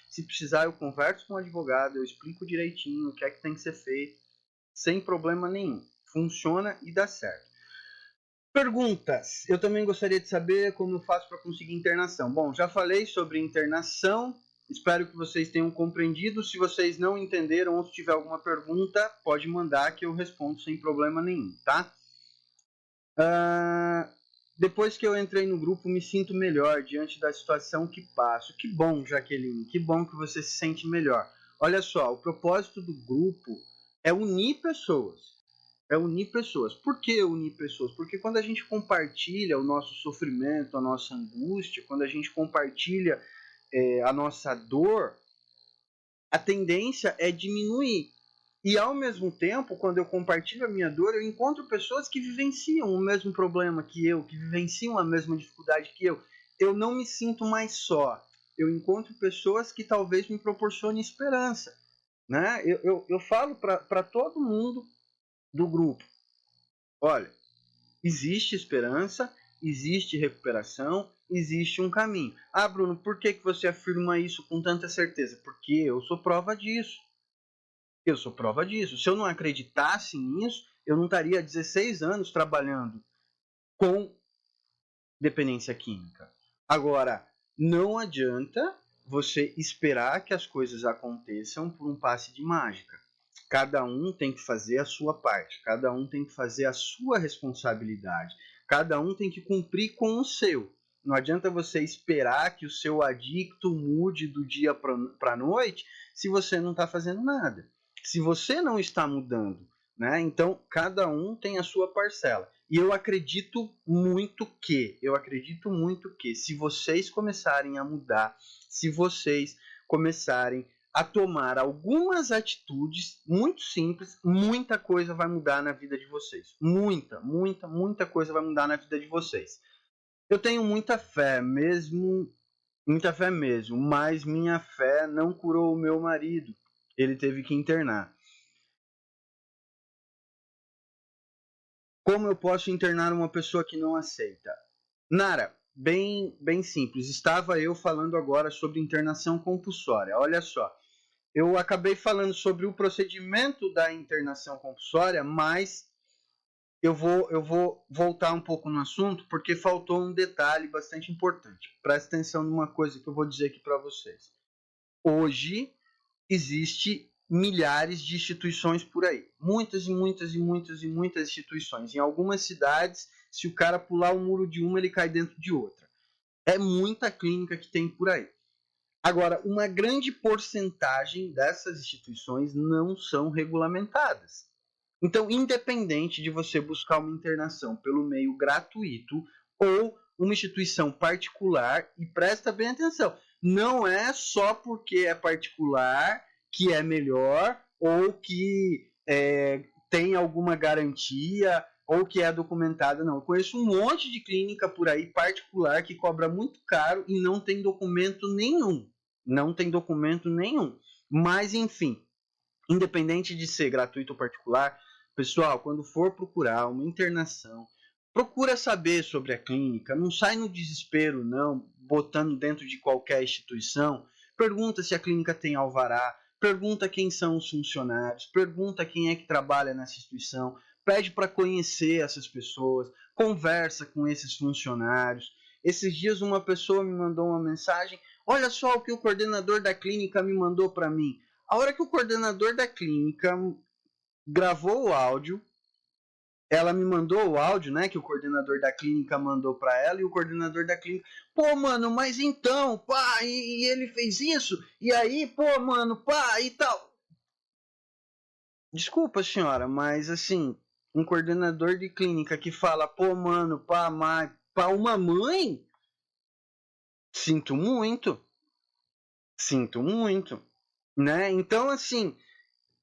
Se precisar eu converso com o advogado, eu explico direitinho o que é que tem que ser feito, sem problema nenhum. Funciona e dá certo. Perguntas. Eu também gostaria de saber como eu faço para conseguir internação. Bom, já falei sobre internação. Espero que vocês tenham compreendido. Se vocês não entenderam ou se tiver alguma pergunta, pode mandar que eu respondo sem problema nenhum, tá? Depois que eu entrei no grupo, me sinto melhor diante da situação que passo. Que bom, Jaqueline. Que bom que você se sente melhor. Olha só, o propósito do grupo é unir pessoas. É unir pessoas. Por que unir pessoas? Porque quando a gente compartilha o nosso sofrimento, a nossa angústia, quando a gente compartilha a nossa dor, a tendência é diminuir. E ao mesmo tempo, quando eu compartilho a minha dor, eu encontro pessoas que vivenciam o mesmo problema que eu, que vivenciam a mesma dificuldade que eu. Eu não me sinto mais só. Eu encontro pessoas que talvez me proporcionem esperança. Né? Eu falo para todo mundo do grupo: olha, existe esperança, existe recuperação, existe um caminho. Ah, Bruno, por que você afirma isso com tanta certeza? Porque eu sou prova disso. Eu sou prova disso. Se eu não acreditasse nisso, eu não estaria há 16 anos trabalhando com dependência química. Agora, não adianta você esperar que as coisas aconteçam por um passe de mágica. Cada um tem que fazer a sua parte, cada um tem que fazer a sua responsabilidade, cada um tem que cumprir com o seu. Não adianta você esperar que o seu adicto mude do dia para a noite se você não está fazendo nada. Se você não está mudando, né? Então cada um tem a sua parcela. E eu acredito muito que se vocês começarem a mudar, se vocês começarem a tomar algumas atitudes muito simples, muita coisa vai mudar na vida de vocês. Muita coisa vai mudar na vida de vocês. Eu tenho muita fé mesmo, mas minha fé não curou o meu marido. Ele teve que internar. Como eu posso internar uma pessoa que não aceita? Nara, bem simples. Estava eu falando agora sobre internação compulsória. Olha só. Eu acabei falando sobre o procedimento da internação compulsória, mas eu vou voltar um pouco no assunto porque faltou um detalhe bastante importante. Presta atenção numa coisa que eu vou dizer aqui para vocês. Hoje existe milhares de instituições por aí. Muitas instituições. Em algumas cidades, se o cara pular o muro de uma, ele cai dentro de outra. É muita clínica que tem por aí. Agora, uma grande porcentagem dessas instituições não são regulamentadas. Então, independente de você buscar uma internação pelo meio gratuito ou uma instituição particular, e presta bem atenção, não é só porque é particular que é melhor ou que tem alguma garantia ou que é documentada, não. Eu conheço um monte de clínica por aí particular que cobra muito caro e não tem documento nenhum. Mas, enfim, independente de ser gratuito ou particular, pessoal, quando for procurar uma internação, procura saber sobre a clínica, não sai no desespero, não, botando dentro de qualquer instituição. Pergunta se a clínica tem alvará, pergunta quem são os funcionários, pergunta quem é que trabalha nessa instituição, pede para conhecer essas pessoas, conversa com esses funcionários. Esses dias uma pessoa me mandou uma mensagem: olha só o que o coordenador da clínica me mandou para mim. A hora que o coordenador da clínica gravou o áudio, ela me mandou o áudio, né, que o coordenador da clínica mandou para ela, e o coordenador da clínica: pô, mano, mas então, pá, e ele fez isso, e aí, pô, mano, pá, e tal. Desculpa, senhora, mas assim, um coordenador de clínica que fala: pô, mano, pá, mas, pá, uma mãe? Sinto muito, né? Então, assim,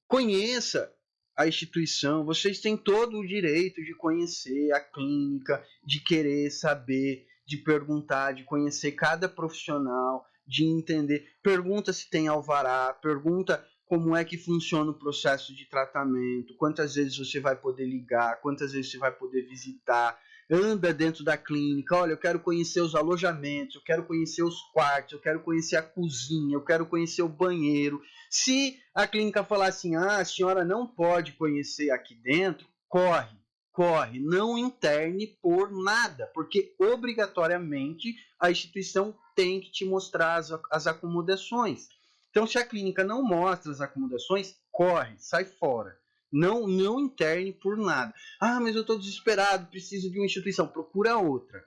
conheça a instituição, vocês têm todo o direito de conhecer a clínica, de querer saber, de perguntar, de conhecer cada profissional, de entender. Pergunta se tem alvará, pergunta como é que funciona o processo de tratamento, quantas vezes você vai poder ligar, quantas vezes você vai poder visitar. Anda dentro da clínica: olha, eu quero conhecer os alojamentos, eu quero conhecer os quartos, eu quero conhecer a cozinha, eu quero conhecer o banheiro. Se a clínica falar assim: ah, a senhora não pode conhecer aqui dentro, corre, não interne por nada, porque obrigatoriamente a instituição tem que te mostrar as acomodações. Então, se a clínica não mostra as acomodações, corre, sai fora. Não interne por nada. Ah, mas eu estou desesperado, preciso de uma instituição. Procura outra,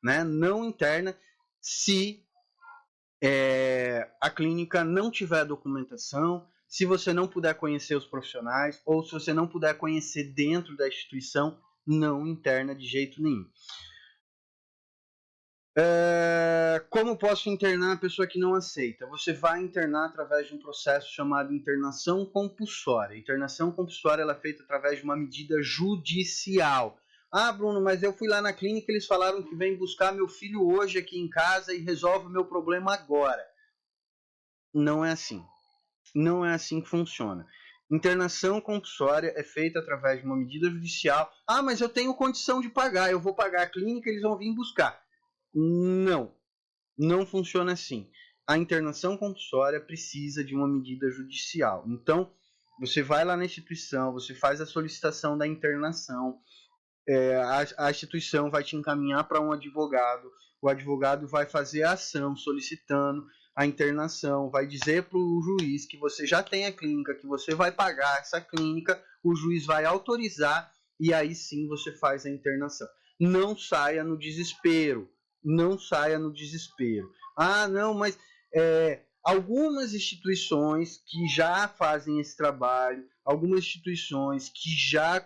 né? Não interna se a clínica não tiver documentação, se você não puder conhecer os profissionais, ou se você não puder conhecer dentro da instituição, não interna de jeito nenhum. Como posso internar a pessoa que não aceita? Você vai internar através de um processo chamado internação compulsória. A internação compulsória ela é feita através de uma medida judicial. Ah, Bruno, mas eu fui lá na clínica e eles falaram que vem buscar meu filho hoje aqui em casa e resolve o meu problema agora. Não é assim. Não é assim que funciona. Internação compulsória é feita através de uma medida judicial. Ah, mas eu tenho condição de pagar, eu vou pagar a clínica e eles vão vir buscar. Não funciona assim. A internação compulsória precisa de uma medida judicial. Então, você vai lá na instituição, você faz a solicitação da internação, a instituição vai te encaminhar para um advogado, o advogado vai fazer a ação solicitando a internação, vai dizer para o juiz que você já tem a clínica, que você vai pagar essa clínica, o juiz vai autorizar e aí sim você faz a internação. Não saia no desespero. Não saia no desespero. Ah, não, mas algumas instituições que já fazem esse trabalho, algumas instituições que já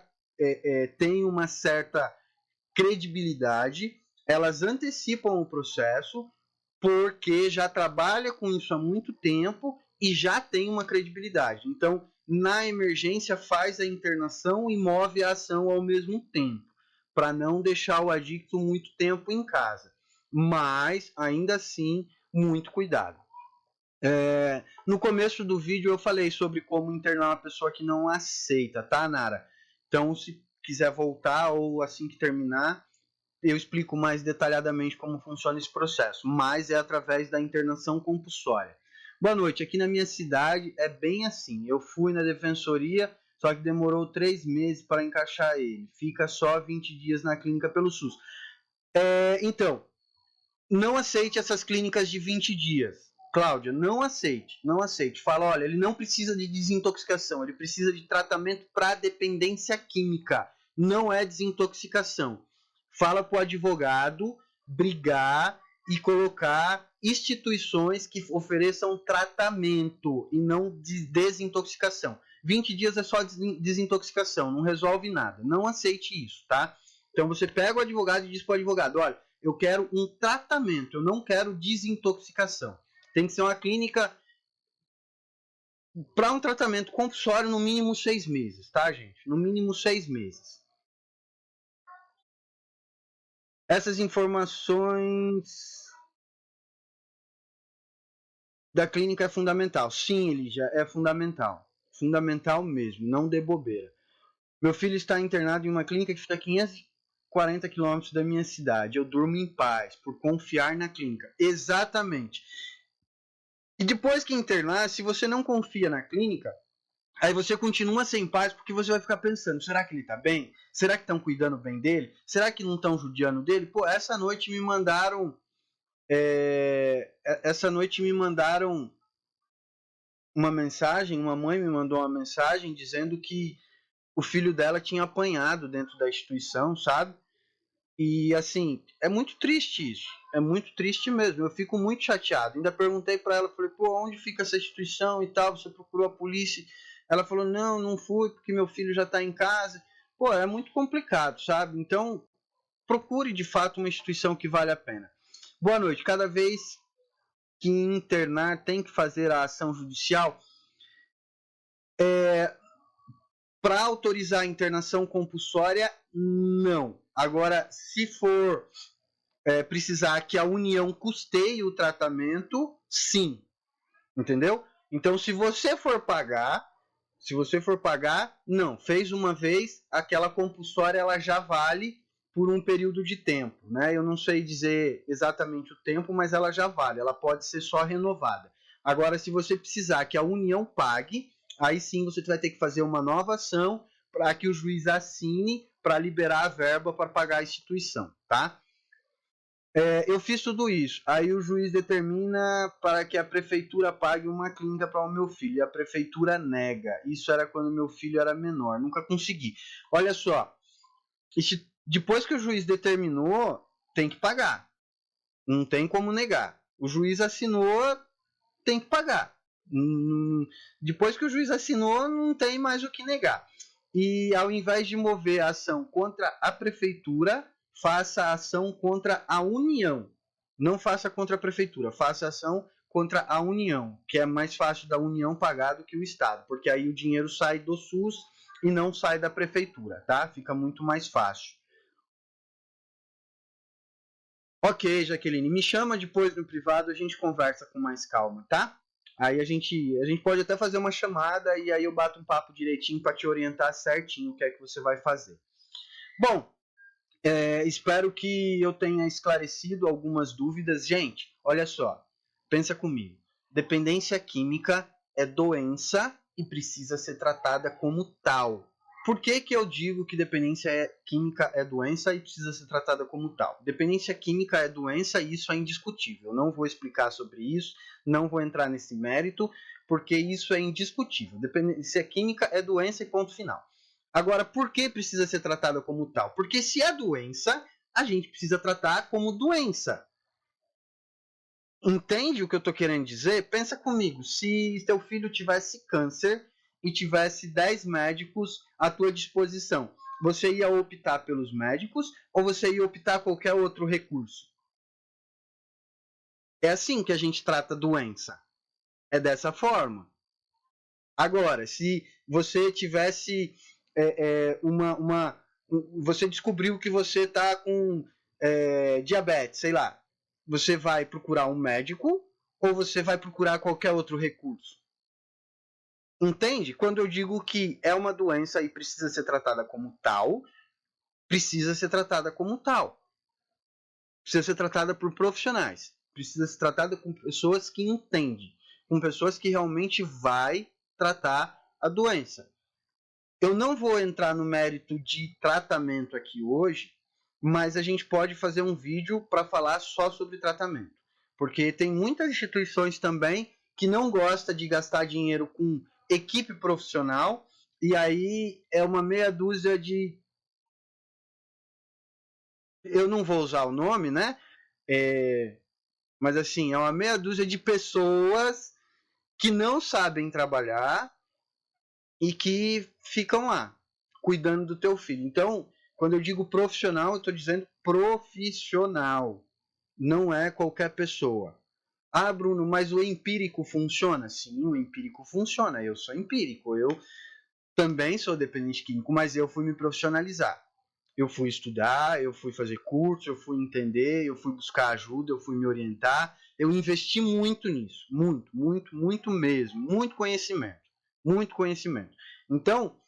têm uma certa credibilidade, elas antecipam o processo porque já trabalha com isso há muito tempo e já tem uma credibilidade. Então, na emergência, faz a internação e move a ação ao mesmo tempo, para não deixar o adicto muito tempo em casa. Mas, ainda assim, muito cuidado. No começo do vídeo eu falei sobre como internar uma pessoa que não aceita, tá, Nara? Então, se quiser voltar ou assim que terminar, eu explico mais detalhadamente como funciona esse processo, mas é através da internação compulsória. Boa noite, aqui na minha cidade é bem assim, eu fui na defensoria, só que demorou 3 meses para encaixar ele, fica só 20 dias na clínica pelo SUS. Então, não aceite essas clínicas de 20 dias. Cláudia, não aceite. Fala, olha, ele não precisa de desintoxicação, ele precisa de tratamento para dependência química, não é desintoxicação. Fala para o advogado brigar e colocar instituições que ofereçam tratamento e não desintoxicação. 20 dias é só desintoxicação, não resolve nada. Não aceite isso, tá? Então você pega o advogado e diz para o advogado, olha, eu quero um tratamento, eu não quero desintoxicação. Tem que ser uma clínica para um tratamento compulsório no mínimo 6 meses, tá, gente? No mínimo 6 meses. Essas informações da clínica é fundamental. Sim, Elija, é fundamental. Fundamental mesmo, não dê bobeira. Meu filho está internado em uma clínica que fica a 540 quilômetros da minha cidade. Eu durmo em paz, por confiar na clínica. Exatamente. E depois que internar, se você não confia na clínica, aí você continua sem paz porque você vai ficar pensando, será que ele está bem? Será que estão cuidando bem dele? Será que não estão judiando dele? Pô, essa noite me mandaram uma mensagem, uma mãe me mandou uma mensagem dizendo que o filho dela tinha apanhado dentro da instituição, sabe? E assim, é muito triste isso. É muito triste mesmo. Eu fico muito chateado. Ainda perguntei para ela, falei, pô, onde fica essa instituição e tal? Você procurou a polícia? Ela falou, não fui porque meu filho já está em casa. Pô, é muito complicado, sabe? Então, procure de fato uma instituição que vale a pena. Boa noite. Cada vez que internar tem que fazer a ação judicial, para autorizar a internação compulsória, não. Agora, se for precisar que a União custeie o tratamento, sim. Entendeu? Então, se você for pagar, não. Fez uma vez, aquela compulsória ela já vale por um período de tempo, né? Eu não sei dizer exatamente o tempo, mas ela já vale. Ela pode ser só renovada. Agora, se você precisar que a União pague, aí sim você vai ter que fazer uma nova ação para que o juiz assine para liberar a verba para pagar a instituição, tá? Eu fiz tudo isso. Aí o juiz determina para que a prefeitura pague uma clínica para o meu filho. E a prefeitura nega. Isso era quando meu filho era menor. Nunca consegui. Olha só. Depois que o juiz determinou, tem que pagar. Não tem como negar. O juiz assinou, tem que pagar. Depois que o juiz assinou, não tem mais o que negar. E ao invés de mover a ação contra a prefeitura, faça a ação contra a União. Não faça contra a prefeitura, faça ação contra a União, que é mais fácil da União pagar do que o Estado, porque aí o dinheiro sai do SUS e não sai da prefeitura, tá? Fica muito mais fácil. Ok, Jaqueline, me chama depois no privado, a gente conversa com mais calma, tá? Aí a gente pode até fazer uma chamada e aí eu bato um papo direitinho para te orientar certinho o que é que você vai fazer. Bom, espero que eu tenha esclarecido algumas dúvidas. Gente, olha só, pensa comigo. Dependência química é doença e precisa ser tratada como tal. Por que eu digo que dependência química é doença e precisa ser tratada como tal? Dependência química é doença e isso é indiscutível. Não vou explicar sobre isso, não vou entrar nesse mérito, porque isso é indiscutível. Dependência química é doença e ponto final. Agora, por que precisa ser tratada como tal? Porque se é doença, a gente precisa tratar como doença. Entende o que eu estou querendo dizer? Pensa comigo, se teu filho tivesse câncer e tivesse 10 médicos à tua disposição, você ia optar pelos médicos ou você ia optar qualquer outro recurso? É assim que a gente trata doença. É dessa forma. Agora, se você tivesse você descobriu que você está com diabetes, sei lá, você vai procurar um médico ou você vai procurar qualquer outro recurso? Entende? Quando eu digo que é uma doença e precisa ser tratada como tal, precisa ser tratada como tal. Precisa ser tratada por profissionais. Precisa ser tratada com pessoas que entendem, com pessoas que realmente vai tratar a doença. Eu não vou entrar no mérito de tratamento aqui hoje, mas a gente pode fazer um vídeo para falar só sobre tratamento. Porque tem muitas instituições também que não gostam de gastar dinheiro com equipe profissional, e aí é uma meia dúzia de... Eu não vou usar o nome, né? Mas assim, é uma meia dúzia de pessoas que não sabem trabalhar e que ficam lá, cuidando do teu filho. Então, quando eu digo profissional, eu estou dizendo profissional. Não é qualquer pessoa. Ah, Bruno, mas o empírico funciona? Sim, o empírico funciona. Eu sou empírico. Eu também sou dependente químico, mas eu fui me profissionalizar. Eu fui estudar, eu fui fazer curso, eu fui entender, eu fui buscar ajuda, eu fui me orientar. Eu investi muito nisso. Muito, muito, muito mesmo. Muito conhecimento. Muito conhecimento. Então,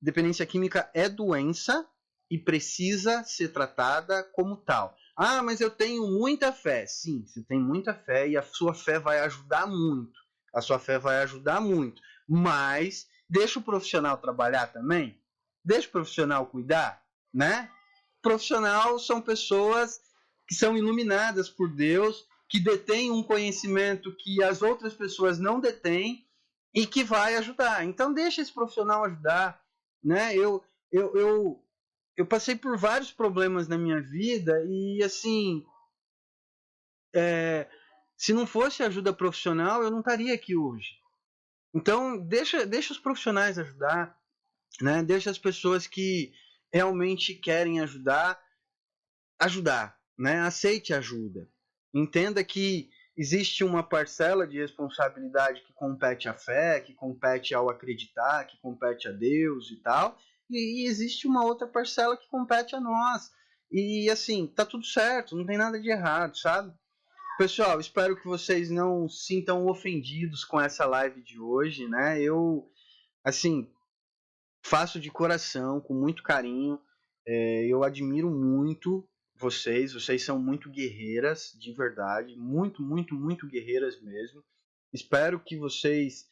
dependência química é doença e precisa ser tratada como tal. Ah, mas eu tenho muita fé. Sim, você tem muita fé e a sua fé vai ajudar muito. A sua fé vai ajudar muito. Mas deixa o profissional trabalhar também. Deixa o profissional cuidar, né? Profissional são pessoas que são iluminadas por Deus, que detêm um conhecimento que as outras pessoas não detêm e que vai ajudar. Então deixa esse profissional ajudar, né? Eu passei por vários problemas na minha vida e assim, se não fosse ajuda profissional, eu não estaria aqui hoje. Então deixa os profissionais ajudar, né? Deixa as pessoas que realmente querem ajudar, né? Aceite ajuda. Entenda que existe uma parcela de responsabilidade que compete à fé, que compete ao acreditar, que compete a Deus e tal, e existe uma outra parcela que compete a nós. E assim, tá tudo certo, não tem nada de errado, sabe? Pessoal, espero que vocês não se sintam ofendidos com essa live de hoje, né? Eu, assim, faço de coração, com muito carinho. Eu admiro muito vocês são muito guerreiras, de verdade, muito, muito, muito guerreiras mesmo. Espero que vocês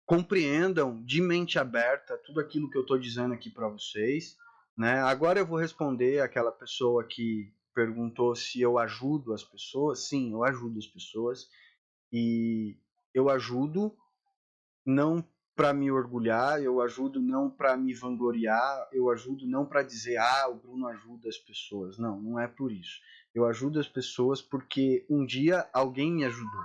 compreendam de mente aberta tudo aquilo que eu estou dizendo aqui para vocês, né? Agora eu vou responder aquela pessoa que perguntou se eu ajudo as pessoas. Sim, eu ajudo as pessoas e eu ajudo não para me orgulhar, eu ajudo não para me vangloriar, eu ajudo não para dizer, o Bruno ajuda as pessoas. Não, não é por isso. Eu ajudo as pessoas porque um dia alguém me ajudou.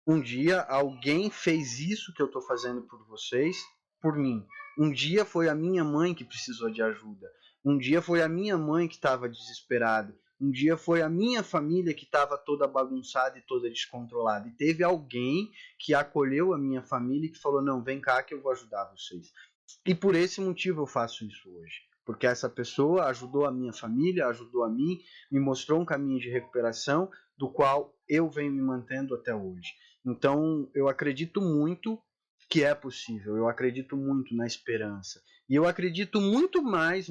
Um dia alguém fez isso que eu estou fazendo por vocês, por mim. Um dia foi a minha mãe que precisou de ajuda. Um dia foi a minha mãe que estava desesperada. Um dia foi a minha família que estava toda bagunçada e toda descontrolada. E teve alguém que acolheu a minha família e que falou, não, vem cá que eu vou ajudar vocês. E por esse motivo eu faço isso hoje. Porque essa pessoa ajudou a minha família, ajudou a mim, me mostrou um caminho de recuperação do qual eu venho me mantendo até hoje. Então, eu acredito muito que é possível. Eu acredito muito na esperança. E eu acredito muito mais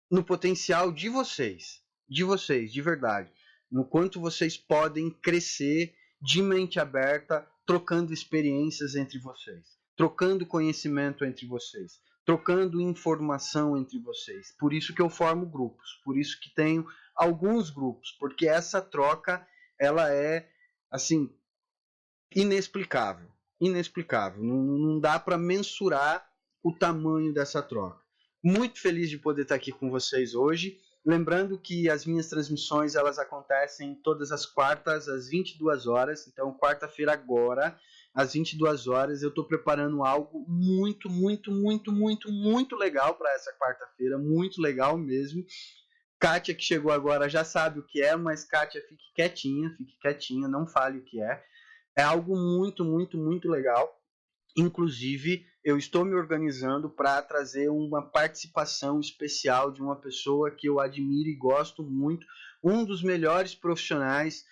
no potencial de vocês, de verdade. No quanto vocês podem crescer de mente aberta, trocando experiências entre vocês, trocando conhecimento entre vocês, trocando informação entre vocês. Por isso que eu formo grupos, por isso que tenho alguns grupos, porque essa troca, ela é, assim, inexplicável. Não dá para mensurar o tamanho dessa troca. Muito feliz de poder estar aqui com vocês hoje. Lembrando que as minhas transmissões elas acontecem todas as quartas às 22 horas. Então, quarta-feira agora, às 22 horas, eu estou preparando algo muito legal para essa quarta-feira. Muito legal mesmo. Kátia, que chegou agora, já sabe o que é, mas Kátia, fique quietinha, não fale o que é. É algo muito legal. Inclusive, eu estou me organizando para trazer uma participação especial de uma pessoa que eu admiro e gosto muito, um dos melhores profissionais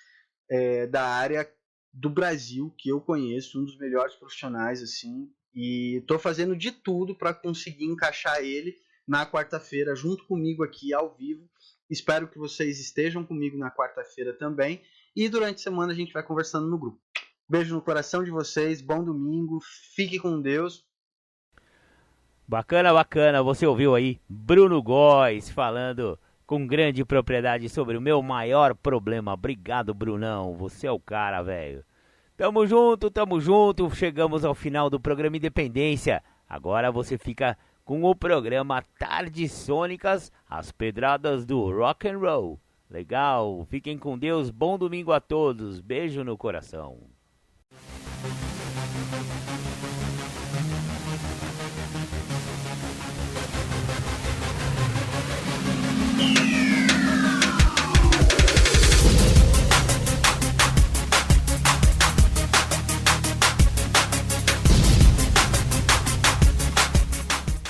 da área do Brasil que eu conheço, um dos melhores profissionais, assim, e estou fazendo de tudo para conseguir encaixar ele na quarta-feira junto comigo aqui ao vivo. Espero que vocês estejam comigo na quarta-feira também, e durante a semana a gente vai conversando no grupo. Beijo no coração de vocês, bom domingo, fique com Deus. Bacana, você ouviu aí Bruno Góes falando com grande propriedade sobre o meu maior problema. Obrigado, Brunão, você é o cara, velho. Tamo junto, chegamos ao final do programa Independência. Agora você fica com o programa Tardes Sônicas, as pedradas do rock and roll. Legal, fiquem com Deus, bom domingo a todos, beijo no coração.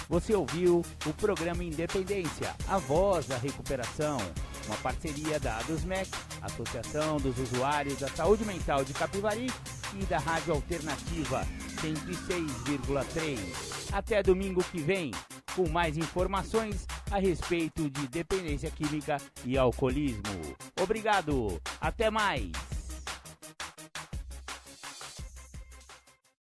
Você ouviu o programa Independência, a voz da recuperação, uma parceria da ADUSMEC, Associação dos Usuários da Saúde Mental de Capivari, e da Rádio Alternativa 106,3. Até domingo que vem, com mais informações a respeito de dependência química e alcoolismo. Obrigado, até mais!